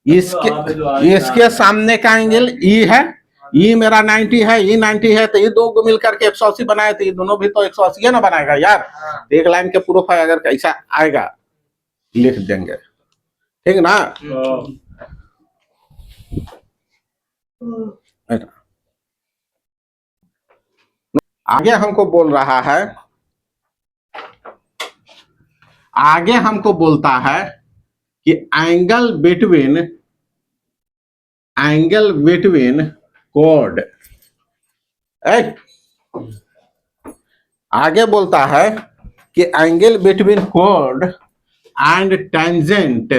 Speaker 1: इसके सामने का एंगल ई है, ई मेरा 90 है, ई 90 है, तो ये दो को मिलकर के 180 बनाए, तो ये दोनों भी तो 180 ना बनाएगा यार। एक लाइन के प्रूफ है, अगर कैसा आएगा लिख देंगे, ठीक ना? आगे हमको बोल रहा है, आगे हमको बोलता है कि एंगल बिटवीन कोड, आगे बोलता है कि एंगल बिटवीन कोड and tangent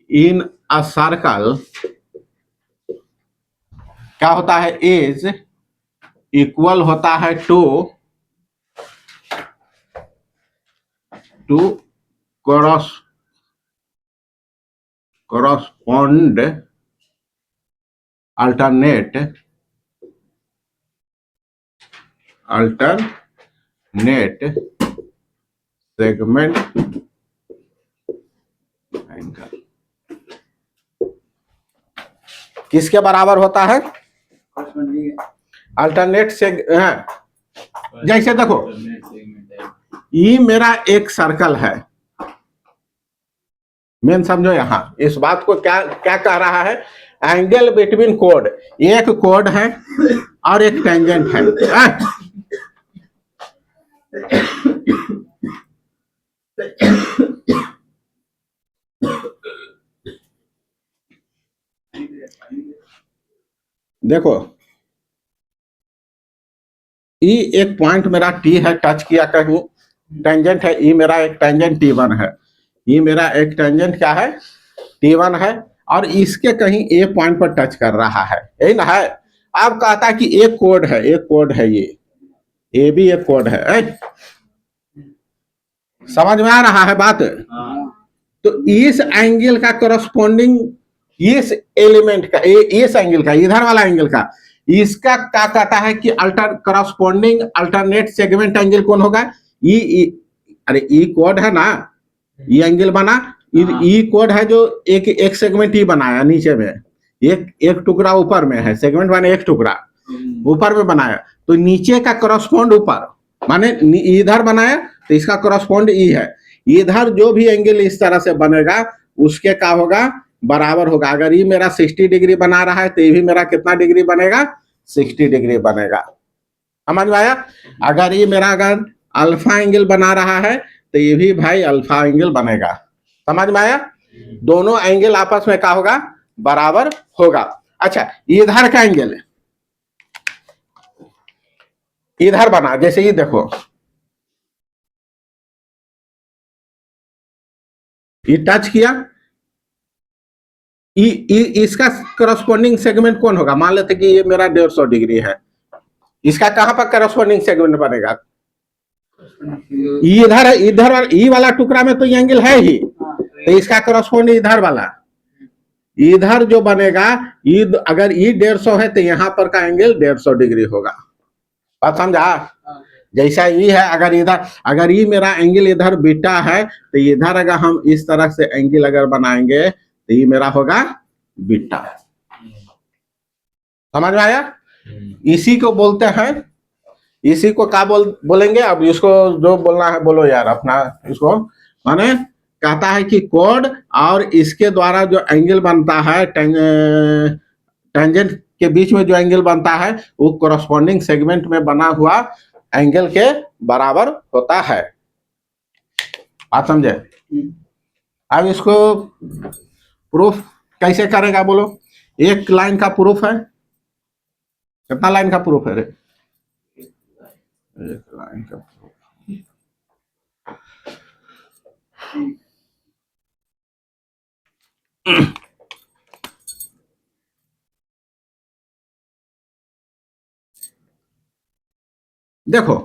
Speaker 1: in a circle क्या होता है, इज इक्वल होता है to correspond alternate segment angle. किसके बराबर होता है? अल्टरनेट से, जैसे देखो ये मेरा एक सर्कल है, मेन समझो यहां इस बात को, क्या क्या कह रहा है, एंगल बिटवीन कोड, एक कोड है और एक टेंजेंट है, देखो ई एक पॉइंट मेरा टी है, टच किया कहीं, टेंजेंट है, ई मेरा एक टेंजेंट T1 है, ये मेरा एक टेंजेंट क्या है, T1 है, और इसके कहीं ए पॉइंट पर टच कर रहा है, यही ना है। अब कहता है कि एक कोड है, ये भी एक कोड है, समझ में आ रहा है बात? तो इस एंगल का करस्पॉन्डिंग, इस एलिमेंट का, इस एंगल का, इधर वाला एंगल का, इसका क्या कहता है कि करस्पॉन्डिंग अल्टरनेट सेगमेंट एंगल कौन होगा? अरे ई कोड है ना, ये एंगल बना, ई कोड है जो एक सेगमेंट ही बनाया, नीचे में एक टुकड़ा ऊपर में है, सेगमेंट माने एक टुकड़ा ऊपर में बनाया, तो नीचे का करस्पॉन्ड ऊपर, माने इधर बनाया तो इसका करस्पॉन्ड ई है, इधर जो भी एंगल इस तरह से बनेगा उसके क्या होगा, बराबर होगा। अगर ये मेरा 60 डिग्री बना रहा है तो ये भी मेरा कितना डिग्री बनेगा, 60 डिग्री बनेगा। समझ में आया? अगर ये मेरा अगर अल्फा एंगल बना रहा है तो ये भी भाई अल्फा एंगल बनेगा। समझ में आया? दोनों एंगल आपस में क्या होगा, बराबर होगा। अच्छा इधर का एंगल इधर बना, जैसे ये देखो ये टच किया, इसका करस्पॉन्डिंग सेगमेंट कौन होगा? मान लेते कि ये मेरा 150 डिग्री है, इसका कहां पर करस्पॉन्डिंग सेगमेंट बनेगा? इधर है, इधर ई वाला टुकड़ा में तो ये एंगल है ही, तो इसका करस्पॉन्डिंग इधर वाला, इधर जो बनेगा, अगर ई 150 है तो यहां पर का एंगल 150 डिग्री होगा। बात समझा? जैसा ई है, अगर ई मेरा एंगल इधर बीटा है तो इधर अगर हम इस तरह से एंगल अगर बनाएंगे तो ये मेरा होगा बीटा। समझ में आया? इसी को बोलते हैं, इसी को क्या बोलेंगे? अब इसको जो बोलना है बोलो यार अपना। इसको माने कहता है कि कोड और इसके द्वारा जो एंगल बनता है, टेंजेंट के बीच में जो एंगल बनता है वो कोरस्पॉन्डिंग सेगमेंट में बना हुआ एंगल के बराबर होता है। आप समझे? अब इसको प्रूफ कैसे करेगा बोलो? एक लाइन का प्रूफ है, कितना लाइन का प्रूफ है रे? एक लाइन का प्रूफ। देखो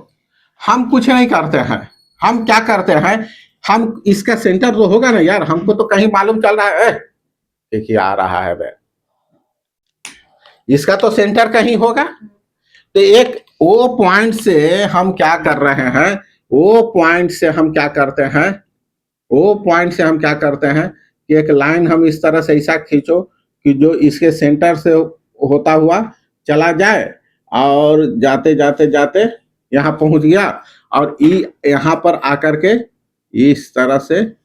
Speaker 1: हम कुछ नहीं करते हैं, हम क्या करते हैं, हम इसका सेंटर तो होगा ना यार, हमको तो कहीं मालूम चल रहा है, देखिए आ रहा है बे, इसका तो सेंटर कहीं होगा। तो एक ओ पॉइंट से हम क्या कर रहे हैं, ओ पॉइंट से हम क्या करते हैं, ओ पॉइंट से हम क्या करते हैं कि एक लाइन हम इस तरह से ऐसा खींचो कि जो इसके सेंटर से होता हुआ चला जाए और जाते जाते जाते यहाँ पहुंच गया और ई यहाँ पर आकर के इस तरह से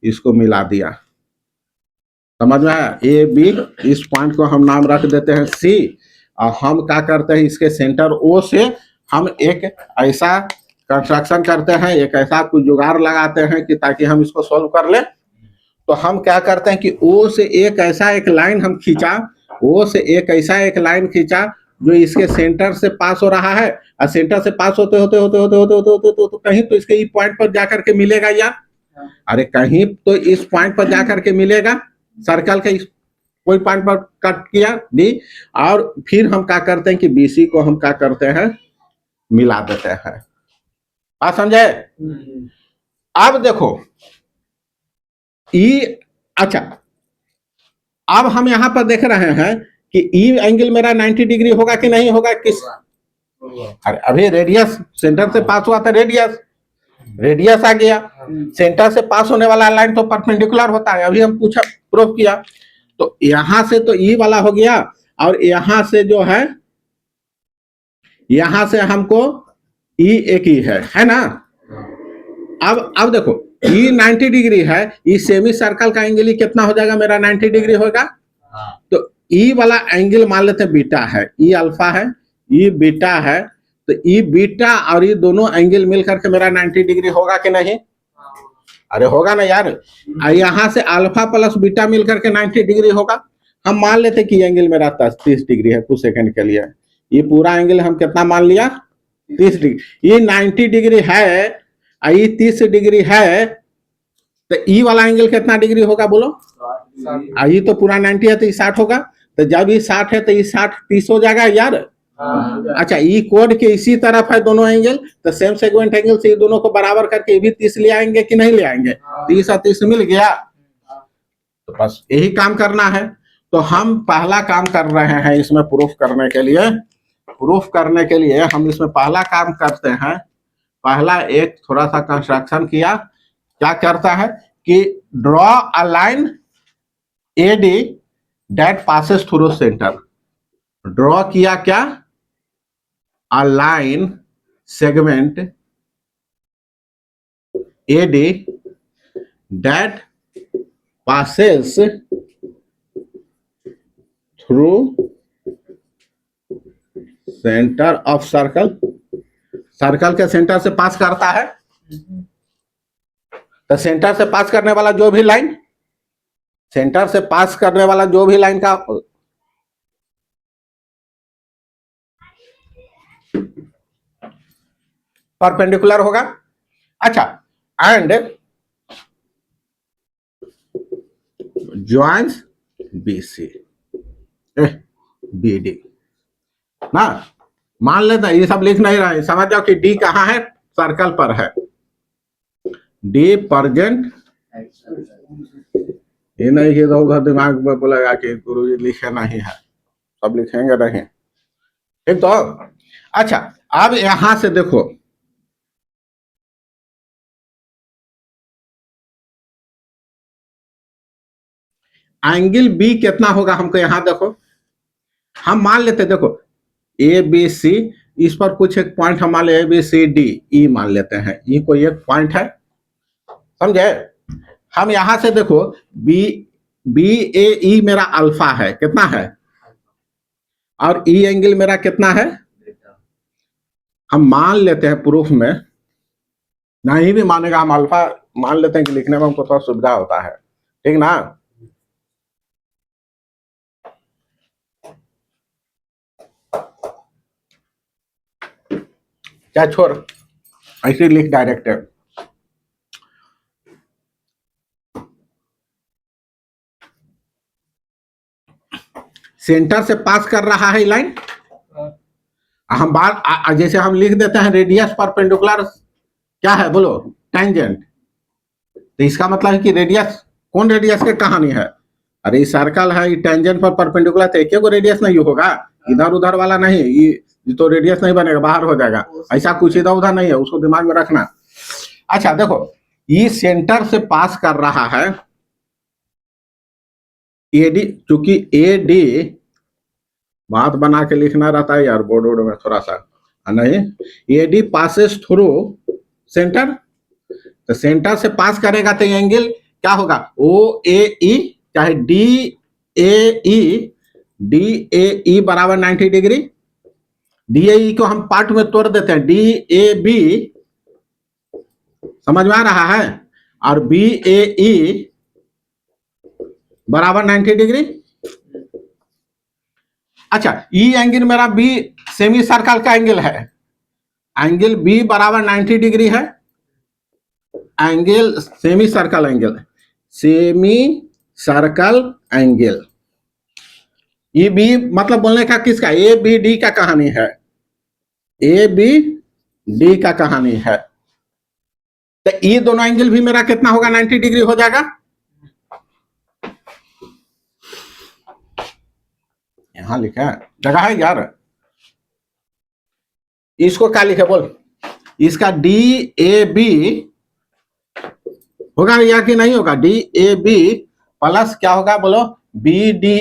Speaker 1: इसको मिला दिया। समझ में आया? ए बी, इस पॉइंट को हम नाम रख देते हैं सी, और हम क्या करते हैं इसके सेंटर ओ से हम एक ऐसा कंस्ट्रक्शन करते हैं, एक ऐसा कुछ जुगाड़ लगाते हैं कि ताकि हम इसको सॉल्व कर ले। तो हम क्या करते हैं कि ओ से एक ऐसा एक लाइन हम खींचा, ओ से एक ऐसा एक लाइन खींचा जो इसके सेंटर से पास हो रहा है, और सेंटर से पास होते होते होते होते होते होते होते तो कहीं तो इसके ई पॉइंट पर जाकर के मिलेगा यार। अरे कहीं तो इस पॉइंट पर जाकर के मिलेगा, सर्कल के कोई पॉइंट पर कट किया डी, और फिर हम क्या करते हैं कि बीसी को हम क्या करते हैं, मिला देते हैं। बात समझे? अब देखो ई, अच्छा अब हम यहां पर देख रहे हैं कि ई एंगल मेरा 90 डिग्री होगा कि नहीं होगा? किस, अरे अभी रेडियस सेंटर से पास हुआ था, रेडियस आ गया, सेंटर से पास होने वाला लाइन तो परपेंडिकुलर होता है, अभी हम पूछा प्रूफ किया। तो यहां से तो ई वाला हो गया, और यहां से जो है, यहां से हमको ई एक ही है ना। अब देखो ई 90 डिग्री है, ई सेमी सर्कल का एंगल ही कितना हो जाएगा मेरा? 90 डिग्री होगा। तो ई वाला एंगल मान लेते हैं बीटा है, ई अल्फा है, ई बीटा है, तो ई बीटा और ये दोनों एंगल मिलकर के मेरा 90 डिग्री होगा कि नहीं? अरे होगा ना यार। यहां से अल्फा प्लस बीटा मिलकर के 90 डिग्री होगा। हम मान लेते कि एंगल मेरा 30 डिग्री है कुछ सेकंड के लिए, ये पूरा एंगल हम कितना मान लिया? 30 डिग्री। ये 90 डिग्री है, ये 30 डिग्री है, तो ई वाला एंगल कितना डिग्री होगा बोलो? ये तो पूरा 90 है तो ये 60 होगा। तो जब ये 60 है तो ये 60 30 हो जाएगा यार। अच्छा ई कोड के इसी तरफ है दोनों एंगल, तो सेम सेगमेंट एंगल से ये दोनों को बराबर करके ये भी 30 ले आएंगे कि नहीं ले आएंगे? 30 और 30 मिल गया। तो बस यही काम करना है। तो हम पहला काम कर रहे हैं इसमें प्रूफ करने के लिए, हम इसमें पहला काम करते हैं, पहला एक थोड़ा सा कंस्ट्रक्शन किया। क्या करता है कि draw a line AD that passes through centre. Draw किया क्या? A line segment AD that passes through centre of circle. Circle के सेंटर से पास करता है, तो सेंटर से पास करने वाला जो भी लाइन, सेंटर से पास करने वाला जो भी लाइन का परपेंडिकुलर होगा। अच्छा, एंड ज्वाइंस BC BD ना। मान लेते ये सब लिख नहीं रहे, समझ जाओ कि D कहाँ है? सर्कल पर है, D परजेंट। ये नहीं कि तो उधर दिमाग में बोलेगा कि गुरुजी लिखे नहीं है, सब लिखेंगे नहीं, ठीक तो। अच्छा अब यहां से देखो, एंगल बी कितना होगा हमको यहां देखो, हम मान लेते देखो ए बी सी, इस पर कुछ एक पॉइंट हम मान ले A B C D E मान लेते हैं, ई कोई एक पॉइंट है, समझे। हम यहां से देखो बी बी ए ई मेरा अल्फा है, कितना है, और ई एंगल मेरा कितना है, हम मान लेते हैं प्रूफ में, नहीं भी मानेगा हम अल्फा मान लेते हैं कि लिखने में हमको थोड़ा सुविधा होता है, ठीक ना। क्या छोड़ ऐसे लिख डायरेक्ट है। सेंटर से पास कर रहा है लाइन, हम बात जैसे हम लिख देते हैं रेडियस परपेंडिकुलर क्या है बोलो, टेंजेंट, तो इसका मतलब है कि रेडियस कौन रेडियस की कहानी है, अरे ये सर्कल है, ये टेंजेंट पर परपेंडिकुलर, तो एक रेडियस नहीं होगा, इधर उधर वाला नहीं, ये तो रेडियस नहीं बनेगा, बाहर हो जाएगा, ऐसा कुछ इधर उधर नहीं है, उसको दिमाग में रखना। अच्छा देखो ये सेंटर से पास कर रहा है एडी, चूंकि एडी बात बना के लिखना रहता है यार बोर्ड वोर्ड में थोड़ा सा, नहीं एडी पासेस थ्रू सेंटर, तो सेंटर से पास करेगा तो एंगल क्या होगा, ओ ए ई चाहे डी ए ई बराबर 90 डिग्री, डी ए ई को हम पार्ट में तोड़ देते हैं, डी ए बी समझ में आ रहा है, और बी ए ई बराबर 90 डिग्री। अच्छा ई एंगल मेरा बी सेमी सर्कल का एंगल है, एंगल बी बराबर 90 डिग्री है, angle semi circle angle, semi circle angle, ये बी मतलब बोलने का किसका, ए बी डी का कहानी है, ए बी डी का कहानी है, तो ये दोनों एंगल भी मेरा कितना होगा, 90 डिग्री हो जाएगा। यहां लिखा है, जगह है यार, इसको क्या लिखे बोल, इसका डी ए बी होगा या कि नहीं होगा, डी ए बी प्लस क्या होगा बोलो, बी डी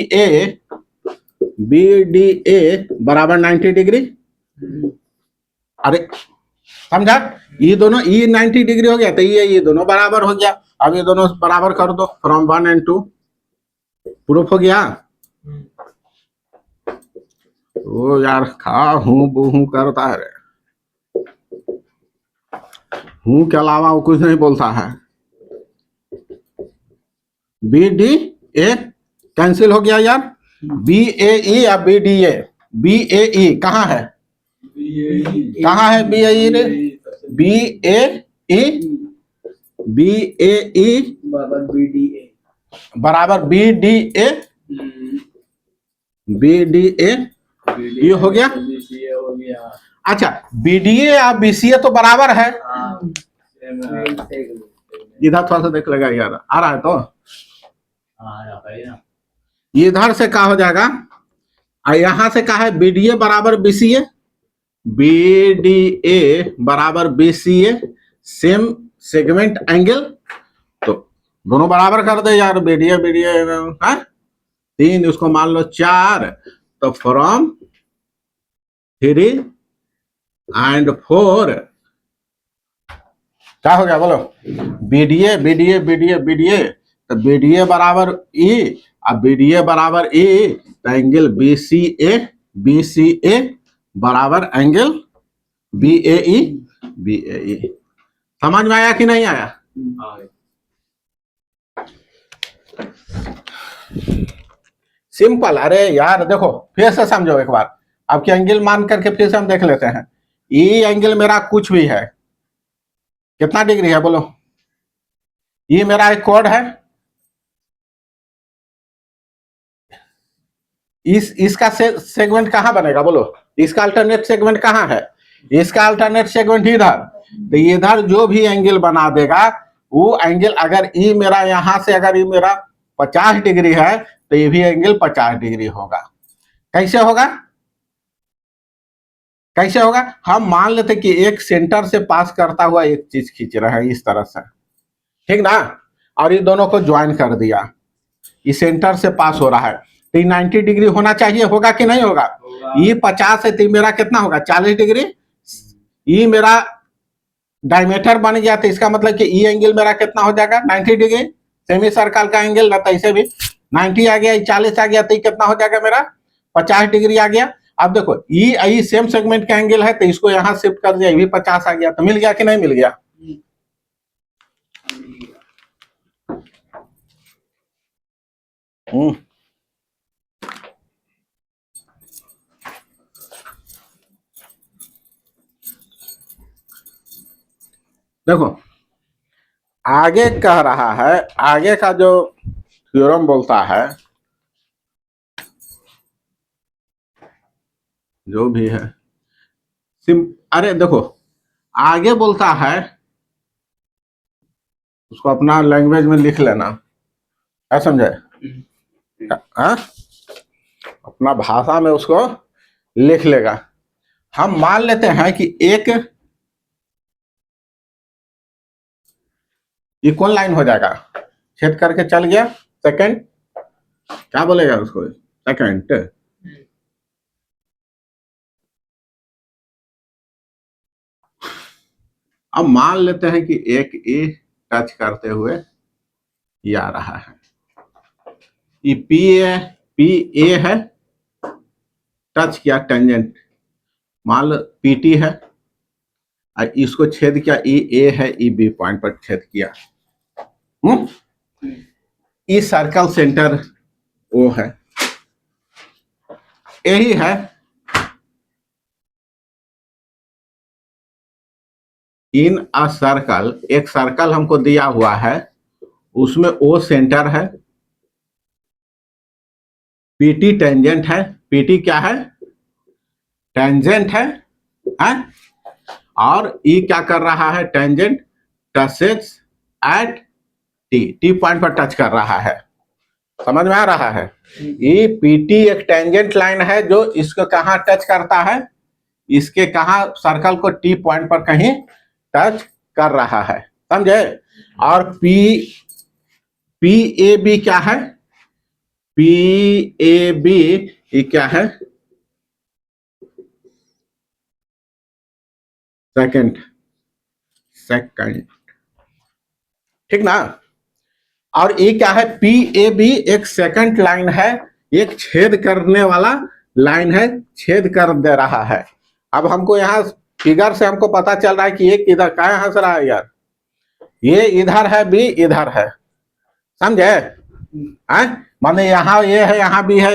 Speaker 1: ए बराबर 90 डिग्री, अरे समझा, ये दोनों ये 90 डिग्री हो गया, तो ये दोनों बराबर हो गया, अब ये दोनों बराबर कर दो, फ्रॉम 1 and 2 प्रूफ हो गया। ओ यार खा हूं बूहू करता है, हूं के अलावा वो कुछ नहीं बोलता है, बी डी ए कैंसिल हो गया यार, बी ए ई या B D A, B A ई कहाँ है, कहाँ है बी ए ई रे, बी ए ई बराबर B D A, B D A ये हो गया। अच्छा बी डी ए और बी सी ए तो बराबर है, इधर थोड़ा सा देख लेगा यार, आ रहा है तो इधर से क्या हो जाएगा, यहां से क्या है, बी डी ए बराबर B C A, B D A बराबर B C A, same segment angle, तो दोनों बराबर कर दे यार, बी डी ए है 3, उसको मान लो 4, तो फ्रॉम 3 and 4 क्या हो गया बोलो, बीडीए बीडीए बीडीए बीडीए, तो बीडीए बराबर ई और बीडीए बराबर ई, तो एंगल बी सी ए बराबर एंगल बी ए ई, समझ में आया कि नहीं आया, सिंपल। अरे यार देखो फिर से समझो एक बार, आपके एंगल मान करके फिर से हम देख लेते हैं, ये एंगल मेरा कुछ भी है, कितना डिग्री है बोलो, ये मेरा एक कोड है, इसका सेगमेंट कहां बनेगा बोलो, इसका अल्टरनेट सेगमेंट कहां है, इसका अल्टरनेट सेगमेंट इधर, तो इधर जो भी एंगल बना देगा वो एंगल, अगर ये मेरा यहां से अगर ये मेरा 50 डिग्री है तो ये भी एंगल 50 डिग्री होगा। कैसे होगा, कैसे होगा, हम मान लेते कि एक सेंटर से पास करता हुआ एक चीज खींच रहे हैं इस तरह से, ठीक ना, और ये दोनों को ज्वाइन कर दिया, ये सेंटर से पास हो रहा है, तो ये 90 डिग्री होना चाहिए, होगा कि नहीं होगा? ये 50 है तो मेरा कितना होगा? 40 डिग्री। ये मेरा डायमीटर बन गया, तो इसका मतलब कि ई एंगल मेरा कितना हो जाएगा? 90 डिग्री। सेमी सर्कल का एंगल रहता है, इसे भी 90 आ गया, 40 आ गया, तो ये कितना हो जाएगा मेरा? 50 डिग्री आ गया। अब देखो ये सेम सेगमेंट का एंगल है, तो इसको यहाँ शिफ्ट कर दिया, ये भी 50 आ गया, तो मिल गया कि नहीं मिल गया? देखो आगे कह रहा है, आगे का जो थ्योरम बोलता है, जो भी है अरे देखो आगे बोलता है, उसको अपना लैंग्वेज में लिख लेना, क्या समझे? अपना भाषा में उसको लिख लेगा। हम मान लेते हैं कि एक ये कौन लाइन हो जाएगा? छेद करके चल गया, सेकंड क्या बोलेगा उसको? सेकंड। अब मान लेते हैं कि एक ए टच करते हुए ये आ रहा है, ये पी ए है, टच किया टेंजेंट, मान लो पी टी है, और इसको छेद किया, ई ए है, ई बी पॉइंट पर छेद किया। ई सर्कल सेंटर ओ है, यही है। इन अ सर्कल, एक सर्कल हमको दिया हुआ है, उसमें ओ सेंटर है, पीटी टेंजेंट है। पीटी क्या है? टेंजेंट है, और ई क्या कर रहा है? Tangent touches at T point पर टच कर रहा है। समझ में आ रहा है? ये पीटी एक टेंजेंट लाइन है जो इसको कहां टच करता है? इसके कहा सर्कल को टी पॉइंट पर कहीं टच कर रहा है, समझे? और पी ए बी क्या है? पी ए बी ये क्या है? सेकंड, ठीक ना? और ये क्या है? पी ए बी एक सेकंड लाइन है, एक छेद करने वाला लाइन है, छेद कर दे रहा है। अब हमको यहाँ फिगर से हमको पता चल रहा है कि एक इधर क्या हंस रहा है यार, ये इधर है, बी इधर है, समझे? माने यहाँ ये है, यहाँ भी है,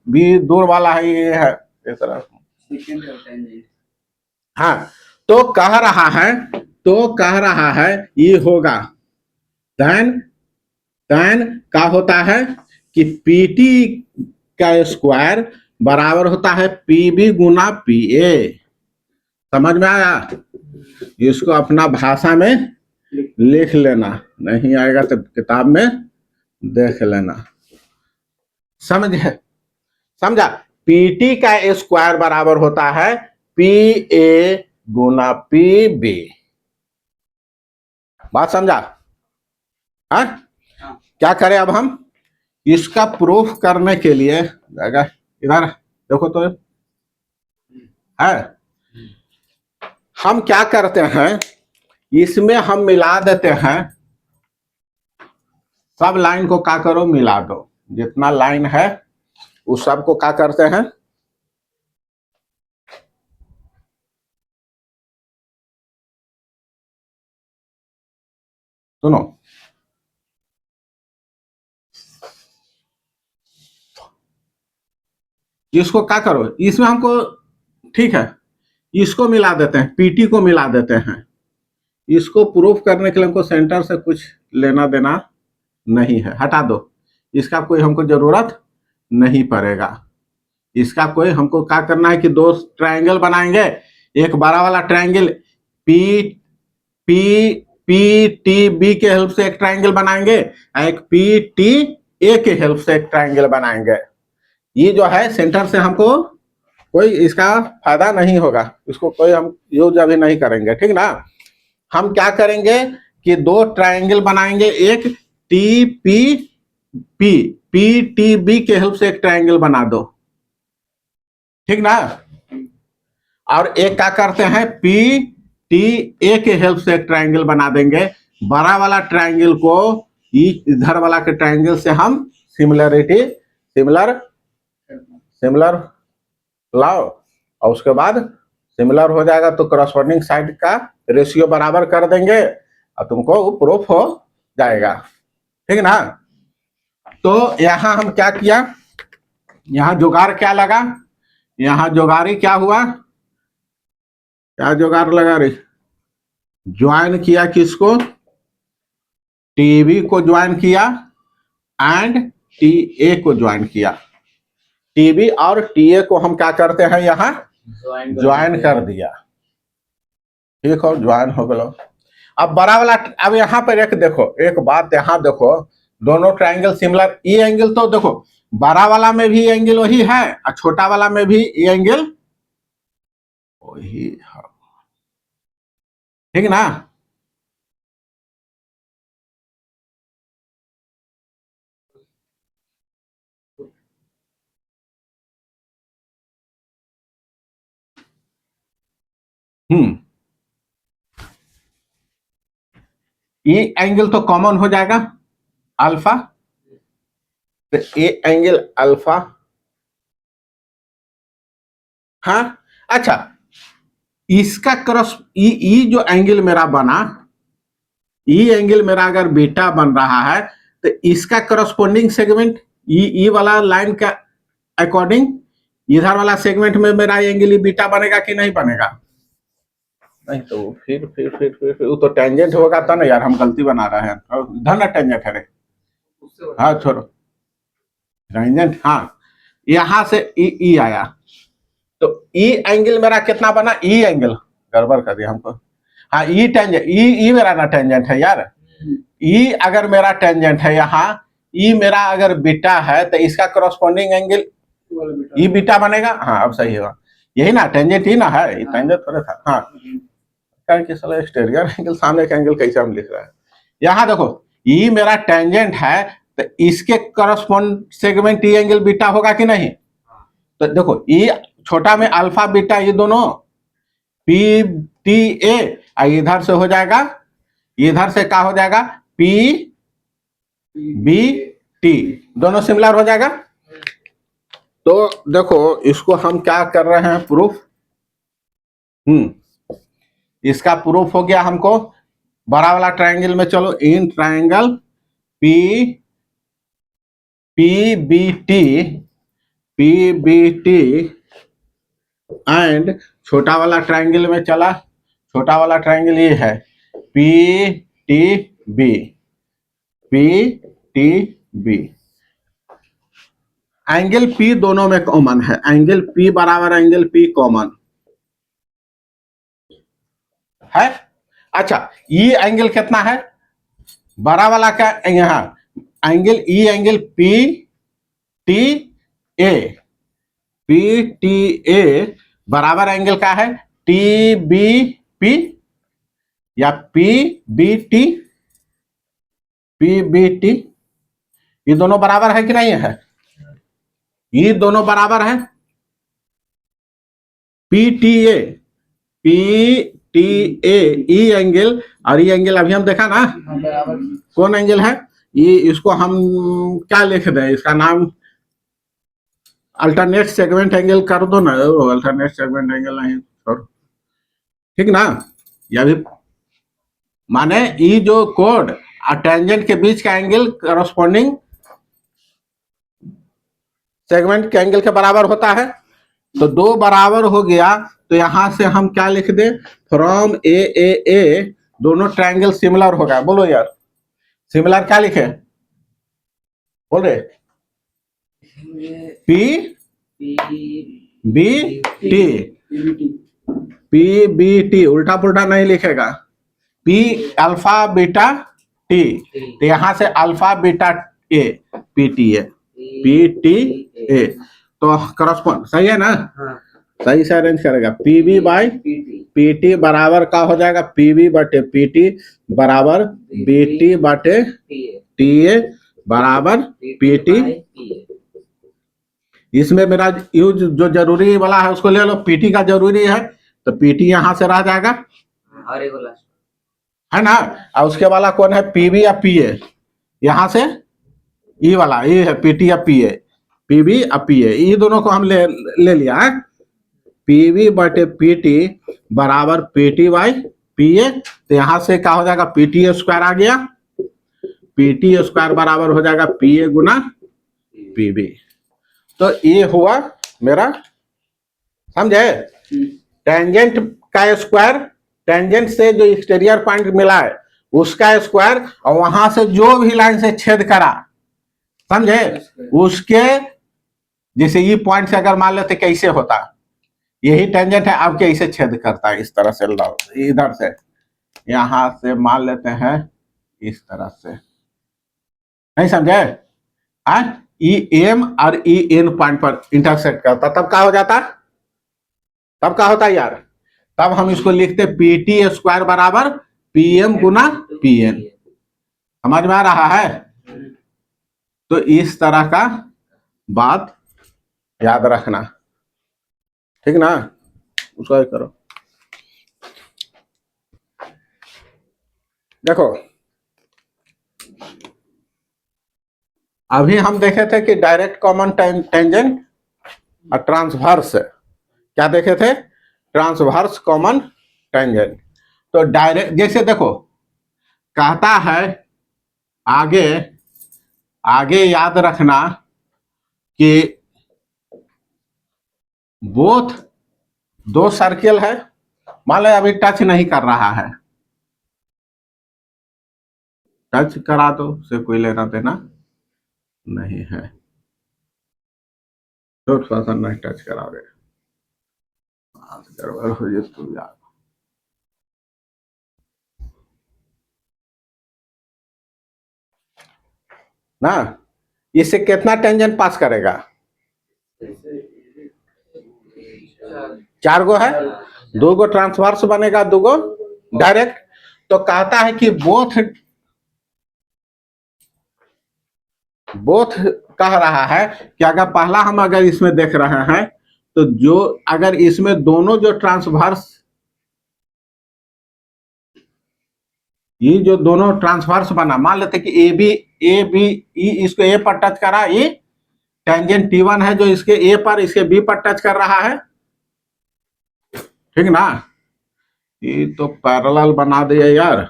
Speaker 1: बी दूर वाला है, ये है, इस तरह। हाँ, तो कह रहा है ये होगा, देन क्या होता है कि पीटी का स्क्वायर बराबर होता है पीबी गुना पी ए। समझ में आया? इसको अपना भाषा में लिख लेना, नहीं आएगा तो किताब में देख लेना, समझा? पीटी का स्क्वायर बराबर होता है पी ए गुना पी बी। बात समझा? हाँ, क्या करें अब हम? इसका प्रूफ करने के लिए इधर देखो तो है, हम क्या करते हैं, इसमें हम मिला देते हैं, सब लाइन को क्या करो? मिला दो, जितना लाइन है उस सब को क्या करते हैं? सुनो, इसको क्या करो, इसमें हमको ठीक है, इसको मिला देते हैं, पीटी को मिला देते हैं। इसको प्रूफ करने के लिए हमको सेंटर से कुछ लेना देना नहीं है, हटा दो, इसका कोई हमको जरूरत नहीं पड़ेगा। इसका कोई हमको क्या करना है कि दो ट्रायंगल बनाएंगे, एक बड़ा वाला triangle P P P T B के हेल्प से एक ट्रायंगल बनाएंगे, एक पी टी ए के हेल्प से एक ट्रायंगल बनाएंगे। ये जो है सेंटर से हमको कोई इसका फायदा नहीं होगा, इसको कोई हम यूज अभी नहीं करेंगे, ठीक ना? हम क्या करेंगे कि दो ट्रायंगल बनाएंगे, एक T P P P T B के हेल्प से एक ट्रायंगल बना दो, ठीक ना। और एक क्या करते हैं, पी टी ए के हेल्प से एक ट्रायंगल बना देंगे। बड़ा वाला ट्रायंगल को इधर वाला के ट्रायंगल से हम सिमिलर लाओ, और उसके बाद सिमिलर हो जाएगा तो करस्पॉन्डिंग साइड का रेशियो बराबर कर देंगे और तुमको प्रूफ हो जाएगा, ठीक ना। तो यहां हम क्या किया, यहां जुगाड़ क्या लगा, यहां जुगाड़ी क्या हुआ, क्या जुगाड़ लगा रे, ज्वाइन किया किसको, टीबी को ज्वाइन किया एंड टीए को ज्वाइन किया। टीबी और टीए को हम क्या करते हैं, यहां ज्वाइन कर दिया, ठीक हो, ज्वाइन हो गया। अब बड़ा वाला, अब यहां पर एक देखो, एक बात यहां देखो, दोनों ट्रायंगल सिमिलर, ये एंगल तो देखो बड़ा वाला में भी एंगल वही है और छोटा वाला में भी ये एंगल वही है, ठीक ना। ये एंगल तो कॉमन हो जाएगा अल्फा, तो ये एंगल अल्फा, हाँ। अच्छा, इसका क्रॉस ई जो एंगल मेरा बना, ई एंगल मेरा अगर बीटा बन रहा है तो इसका करस्पॉन्डिंग सेगमेंट ई वाला लाइन का अकॉर्डिंग इधर वाला सेगमेंट में मेरा एंगल बीटा बनेगा कि नहीं बनेगा, नहीं तो फिर वो तो टेंजेंट होगा तो ना यार, हम गलती बना रहे हैं, इधर ना टेंजेंट है रे, हाँ छोड़ो टेंजेंट, हाँ यहां से ई आया तो ई एंगल मेरा कितना बना, ई एंगल गड़बड़ कर दिया हमको, हाँ ई टेंजेंट, ई मेरा ना टेंजेंट है यार, ई अगर मेरा टेंजेंट है यहाँ, ई मेरा अगर बीटा है तो इसका करस्पॉन्डिंग एंगल ई बीटा बनेगा, हाँ अब सही होगा, यही ना टेंजेंट ही ना है, टेंजेंट थोड़ा था, हाँ कि साला स्टेरियर एंगल सामने का एंगल कैसे हम लिख रहे हैं, यहाँ देखो ई मेरा टेंजेंट है तो इसके correspond segment E angle beta होगा कि नहीं, तो देखो ई छोटा में अल्फा बीटा ये दोनों पी टी ए, इधर से हो जाएगा, इधर से क्या हो जाएगा, पी बी टी, दोनों सिमिलर हो जाएगा। तो देखो इसको हम क्या कर रहे हैं प्रूफ, इसका प्रूफ हो गया हमको, बड़ा वाला ट्रायंगल में चलो, in triangle P B T and छोटा वाला ट्रायंगल में चला, छोटा वाला ट्रायंगल ये है P T B, angle P दोनों में कॉमन है, एंगल पी बराबर एंगल पी कॉमन है। अच्छा ये एंगल कितना है, बड़ा वाला का यहाँ angle E angle P T A बराबर एंगल का है टी बी पी या पी बी टी, ये दोनों बराबर है कि नहीं है, ये दोनों बराबर है, P T A E angle और ये एंगल अभी हम देखा ना कौन एंगल है, ये इसको हम क्या लिख दें, इसका नाम अल्टरनेट सेगमेंट एंगल कर दो ना, अल्टरनेट सेगमेंट एंगल नहीं छोड़, ठीक ना। यह भी माने ये जो कोड और टेंजेंट के बीच का एंगल करस्पॉन्डिंग सेगमेंट के एंगल के बराबर होता है, तो दो बराबर हो गया, तो यहां से हम क्या लिख दे, फ्रॉम ए दोनों ट्रायंगल सिमिलर हो गया, बोलो यार सिमिलर क्या लिखे, बोल रहे पी बी टी उल्टा पुल्टा नहीं लिखेगा, पी अल्फा बीटा टी, तो यहां से alpha beta A P T A, तो करस्पॉन्ड सही है ना, सही से अरेंज करेगा, पीबी बाई पीटी बराबर का हो जाएगा, पीबी बटे पीटी बराबर बीटी बटे टीए, बराबर PT। इसमें मेरा यूज जो जरूरी वाला है उसको ले लो, PT का जरूरी है तो PT यहां से रह जाएगा, है ना। और उसके वाला कौन है, PB या PA, यहां से ये वाला ये है PT या PA, PB या PA, ये दोनों को हम ले लिया है। PB बटे PT बराबर PT बाई PA, तो यहां से क्या हो जाएगा, PT स्क्वायर आ गया, PT स्क्वायर बराबर हो जाएगा PA गुना PB। तो ये हुआ मेरा, समझे, टेंजेंट का स्क्वायर, टेंजेंट से जो एक्सटीरियर पॉइंट मिला है उसका स्क्वायर, और वहां से जो भी लाइन से छेद करा, समझे, उसके जैसे ये पॉइंट से अगर मान लेते कैसे होता, यही टेंजेंट है, अब कैसे छेद करता है, इस तरह से इधर से यहां से मान लेते हैं इस तरह से, नहीं समझे, EM और EN पॉइंट पर इंटरसेक्ट करता, तब क्या हो जाता, तब क्या होता यार, तब हम इसको लिखते PT स्क्वायर बराबर PM गुना PN। समझ में आ रहा है। तो इस तरह का बात याद रखना, ठीक ना, उसको करो। देखो अभी हम देखे थे कि डायरेक्ट कॉमन टेंजेंट और ट्रांसवर्स, क्या देखे थे, ट्रांसवर्स कॉमन टेंजेंट। तो डायरेक्ट जैसे देखो कहता है आगे, आगे याद रखना कि बोथ दो सर्किल है, मान लो अभी टच नहीं कर रहा है, टच करा दो से कोई लेना देना नहीं है, तो थोड़ा सा नहीं टच करा दे, गड़बड़ हो जाए तो यार ना, इससे कितना टेंजेंट पास करेगा, 4 गो है, 2 गो ट्रांसवर्स बनेगा, 2 गो डायरेक्ट। तो कहता है कि बोथ बोथ कह रहा है कि अगर पहला हम अगर इसमें देख रहे हैं तो जो अगर इसमें दोनों जो ट्रांसवर्स, ये जो दोनों ट्रांसवर्स बना, मान लेते कि ए बी इसको ए पर टच करा, ये टेंजेंट T1 है जो इसके ए पर इसके बी पर टच कर रहा है, ठीक ना। ये तो पैरेलल बना दिया यार,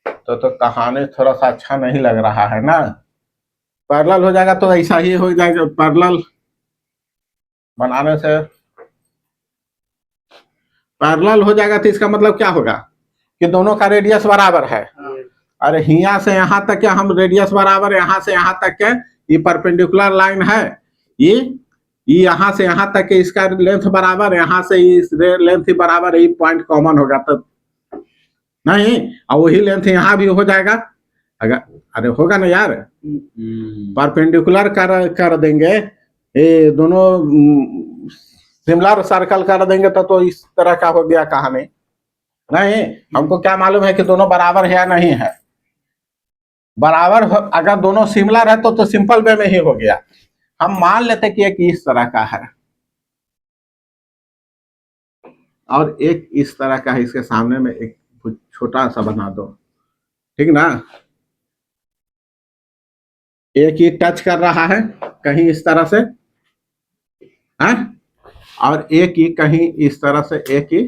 Speaker 1: तो कहानी थोड़ा सा अच्छा नहीं लग रहा है ना। पैरेलल हो जाएगा तो ऐसा ही हो जाएगा, पैरेलल बनाने से पैरेलल हो जाएगा तो इसका मतलब क्या होगा कि दोनों का रेडियस बराबर है। अरे यहाँ से यहाँ तक के हम रेडियस बराबर, यहाँ से यहाँ तक के ये परपेंडिकुलर लाइन है, ये यहाँ से यहाँ तक के इसका लेंथ बराबर, यहाँ से इस लेंथ ही बराबर, ये पॉइंट कॉमन होगा तब नहीं, और वही लेंथ यहाँ भी हो जाएगा अगर, अरे होगा ना यार, परपेंडिकुलर कर देंगे, ये दोनों सिमिलर सर्कल कर देंगे तो इस तरह का हो गया कहानी। नहीं, हमको क्या मालूम है कि दोनों बराबर है या नहीं है, बराबर अगर दोनों सिमिलर है तो सिंपल वे में ही हो गया। हम मान लेते कि एक इस तरह का है और एक इस तरह का है, इसके सामने में एक छोटा सा बना दो, ठीक ना, एक ही टच कर रहा है कहीं इस तरह से, है, और एक ही कहीं इस तरह से, एक ही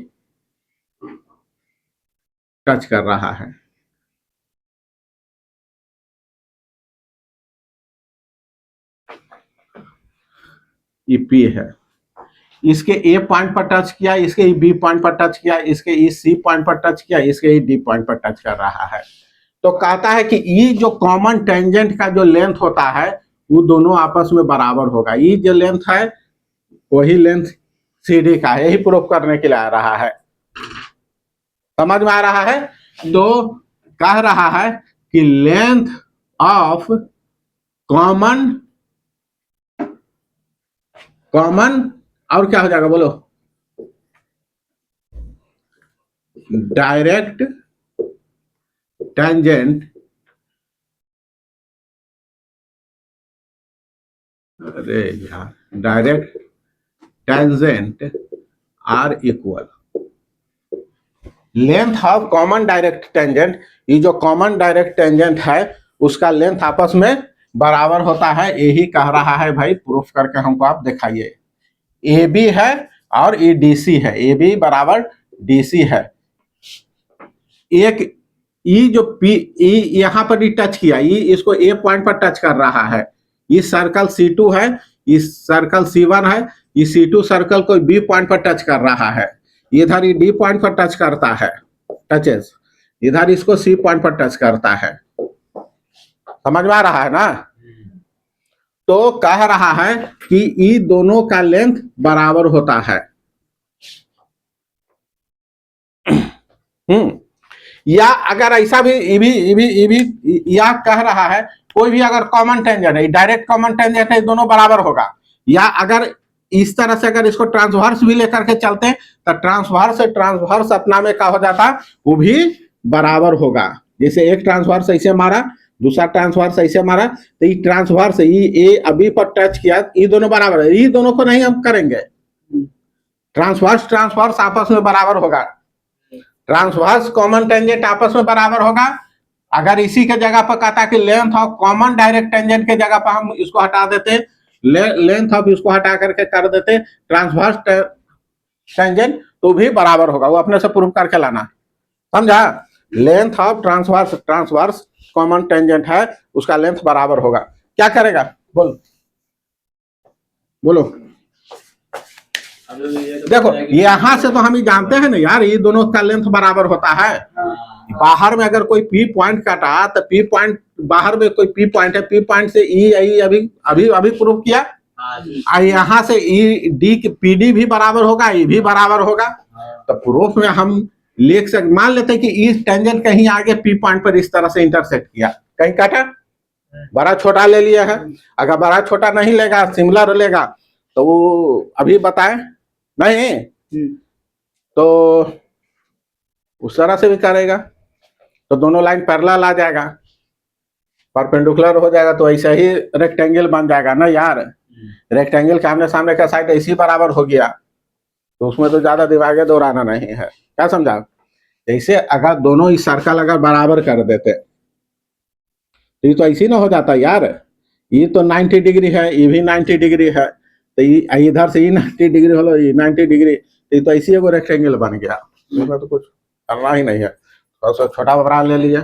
Speaker 1: टच कर रहा है। ये P है, इसके ए पॉइंट पर टच किया, इसके बी पॉइंट पर टच किया, इसके इस सी पॉइंट पर टच किया, इसके डी पॉइंट पर टच कर रहा है। तो कहता है कि ये जो कॉमन टेंजेंट का जो लेंथ होता है वो दोनों आपस में बराबर होगा, ये जो लेंथ है वही लेंथ CD का है, यही प्रूफ करने के लिए आ रहा है। समझ में आ रहा है। तो कह रहा है कि लेंथ ऑफ कॉमन, कॉमन और क्या हो जाएगा बोलो, डायरेक्ट टेंजेंट अरे यार, direct tangent are equal length of common direct tangent, ये जो कॉमन डायरेक्ट टेंजेंट है उसका लेंथ आपस में बराबर होता है, यही कह रहा है भाई, प्रूफ करके हमको आप दिखाइए। ए बी है और ये डी सी है, ए बी बराबर डी सी है। एक ई जो पी ई यहां पर ही टच किया, ई इसको ए पॉइंट पर टच कर रहा है, ये सर्कल C2 है, इस सर्कल C1 है, ये C2 सर्कल को बी पॉइंट पर टच कर रहा है, इधर ये डी पॉइंट पर टच करता है, टचेस, इधर इसको सी पॉइंट पर टच करता है। समझ में आ रहा है ना? तो कह रहा है कि ई दोनों का लेंथ बराबर होता है। या अगर ऐसा भी या कह रहा है कोई भी अगर कॉमन टेंजेंट है, डायरेक्ट कॉमन टेंजेंट है, दोनों बराबर होगा। या अगर इस तरह से अगर इसको ट्रांसवर्स भी लेकर के चलते हैं तो ट्रांसवर्स अपना में क्या हो जाता, वो भी बराबर होगा। जैसे एक ट्रांसवर्स ऐसे मारा, दूसरा ट्रांसवर्स ऐसे मारा, तो ये ट्रांसवर्स ये अभी पर टच किया, ये दोनों बराबर है, ये दोनों को नहीं हम करेंगे। ट्रांसवर्स आपस में बराबर होगा, ट्रांसवर्स कॉमन टेंजेंट आपस में बराबर होगा। अगर इसी के जगह पर कहता कि length of common direct tangent के जगह पर हम इसको हटा देते, लेंथ ऑफ इसको हटा करके कर देते ट्रांसवर्स टेंजेंट, तो भी बराबर होगा। वो अपने से प्रूव करके लाना, समझा? Length of transverse common tangent है, उसका लेंथ बराबर होगा। क्या करेगा बोलो। देखो यहां से तो हम ही जानते हैं ना यार, ये दोनों का लेंथ बराबर होता है। बाहर में अगर कोई पी पॉइंट काटा तो पी पॉइंट, बाहर में कोई पी पॉइंट है, पी पॉइंट से ई अभी प्रूव किया, यहाँ से ई डी पी डी भी बराबर होगा, ई भी बराबर होगा। तो प्रूफ में हम लिख सकते, मान लेते हैं कि ई टेंजेंट कहीं आगे पी पॉइंट पर इस तरह से इंटरसेक्ट किया, कहीं काटा, बड़ा छोटा ले लिया है। अगर बड़ा छोटा नहीं लेगा, सिमिलर लेगा, तो वो अभी बताए नहीं, तो उस तरह से भी करेगा, तो दोनों लाइन पैरेलल आ जाएगा, परपेंडिकुलर हो जाएगा, तो ऐसा ही रेक्टेंगल बन जाएगा ना यार। रेक्टेंगल के आमने सामने का साइड ऐसी बराबर हो गया, तो उसमें तो ज्यादा दिमाग दौड़ाना नहीं है। क्या समझा? जैसे अगर दोनों ही सर्कल अगर बराबर कर देते तो ये तो ऐसी ना हो जाता यार, ये तो 90 डिग्री है, ये भी 90 डिग्री है, तो इधर से ये 90 डिग्री हो, ये 90 डिग्री, ये तो ऐसी एगो रेक्टेंगल बन गया, उसमें तो कुछ करना ही नहीं है, थोड़ा छोटा बड़ा ले लिया।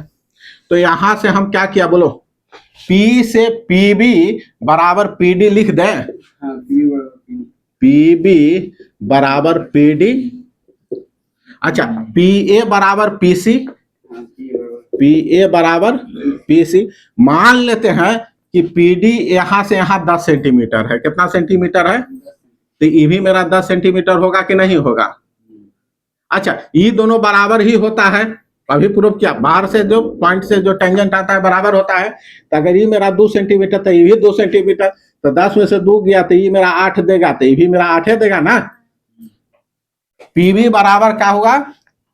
Speaker 1: तो यहां से हम क्या किया बोलो, P से PB बराबर PD लिख दें, PB बराबर PD, अच्छा PA बराबर PC, PA बराबर PC। मान लेते हैं कि PD यहां से यहां 10 सेंटीमीटर है, कितना सेंटीमीटर है, तो ये भी मेरा 10 सेंटीमीटर होगा कि नहीं होगा? अच्छा ये दोनों बराबर ही होता है, अभी प्रूफ किया, बाहर से जो पॉइंट से जो टेंजेंट आता है बराबर होता है। तो अगर ये मेरा 2 सेंटीमीटर तो ये भी 2 सेंटीमीटर, तो 10 में से 2 गया तो ये मेरा 8 देगा, तो ये भी मेरा 8 देगा ना। पीबी बराबर क्या होगा,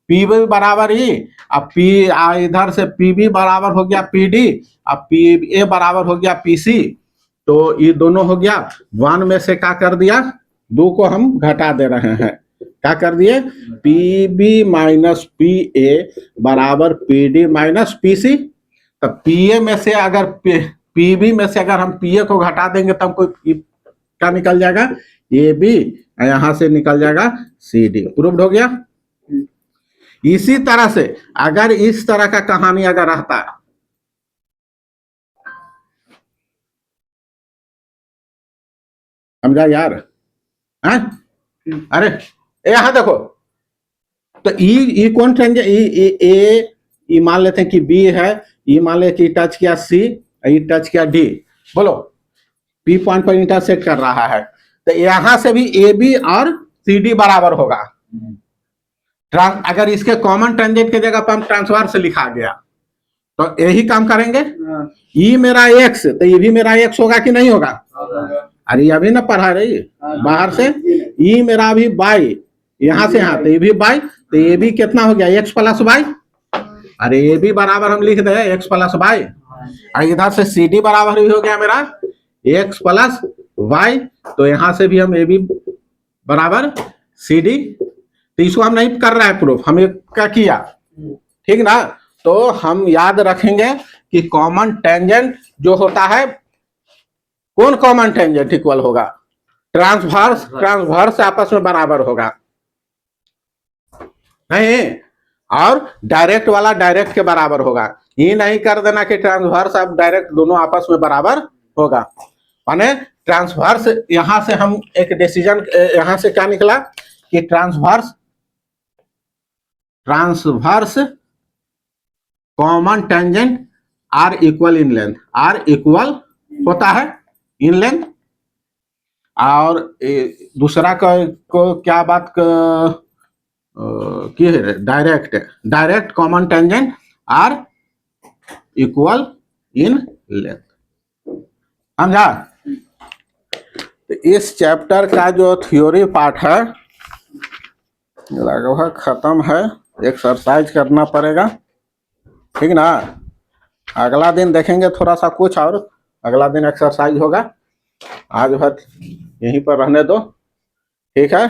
Speaker 1: पीबी बराबर ही, अब पी इधर से पीबी बराबर हो गया पीडी, अब पीए बराबर हो गया पीसी, तो ये दोनों हो गया। 1 में से क्या कर दिया, 2 को हम घटा दे रहे हैं, क्या कर दिए, पीबी माइनस पीए बराबर पीडी माइनस पीसी। तो पीए में से अगर पीबी में से अगर हम पीए को घटा देंगे तो हमको क्या निकल जाएगा, ए बी, यहां से निकल जाएगा सी डी। प्रूव्ड हो गया। इसी तरह से अगर इस तरह का कहानी अगर रहता है, समझा यार? है? अरे यहां देखो, तो ई कौन टेंजेंट, ई मान लेते हैं कि बी है, ई मान लेते कि टच किया सी, ई टच किया डी, बोलो पी पॉइंट पर इंटरसेक्ट कर रहा है, तो यहां से भी ए बी और सी डी बराबर होगा। अगर इसके कॉमन टेंजेंट के जगह पर हम ट्रांसवर्स लिखा गया तो यही काम करेंगे। ई मेरा एक्स, तो ये भी मेरा एक्स होगा कि नहीं होगा? अरे अभी ना पढ़ा रही बाहर से, ई मेरा अभी बाई, यहां से यहां, तो ये भी बाई, तो ये भी कितना हो गया, एक्स प्लस बाई। अरे ये भी बराबर हम लिख दे एक्स प्लस बाई, और इधर से सी डी बराबर भी हो गया मेरा एक्स प्लस y, तो यहां से भी हम AB बराबर CD, तो इसको हम नहीं कर रहे हैं प्रूफ, हम क्या किया, ठीक ना। तो हम याद रखेंगे कि कॉमन टेंजेंट जो होता है, कौन कॉमन टेंजेंट इक्वल होगा, ट्रांसवर्स, ट्रांसवर्स आपस में बराबर होगा नहीं, और डायरेक्ट वाला डायरेक्ट के बराबर होगा। ये नहीं कर देना कि ट्रांसवर्स अब डायरेक्ट दोनों आपस में बराबर होगा। माने ट्रांसवर्स, यहां से हम एक डिसीजन, यहां से क्या निकला कि transverse common tangent are equal in length, are equal होता है इन लेंथ। और दूसरा को क्या बात की है, direct common tangent are equal in length, समझा। तो इस चैप्टर का जो थ्योरी पार्ट है लगभग खत्म है, एक्सरसाइज करना पड़ेगा, ठीक ना। अगला दिन देखेंगे थोड़ा सा कुछ, और अगला दिन एक्सरसाइज होगा। आज भर यहीं पर रहने दो, ठीक है।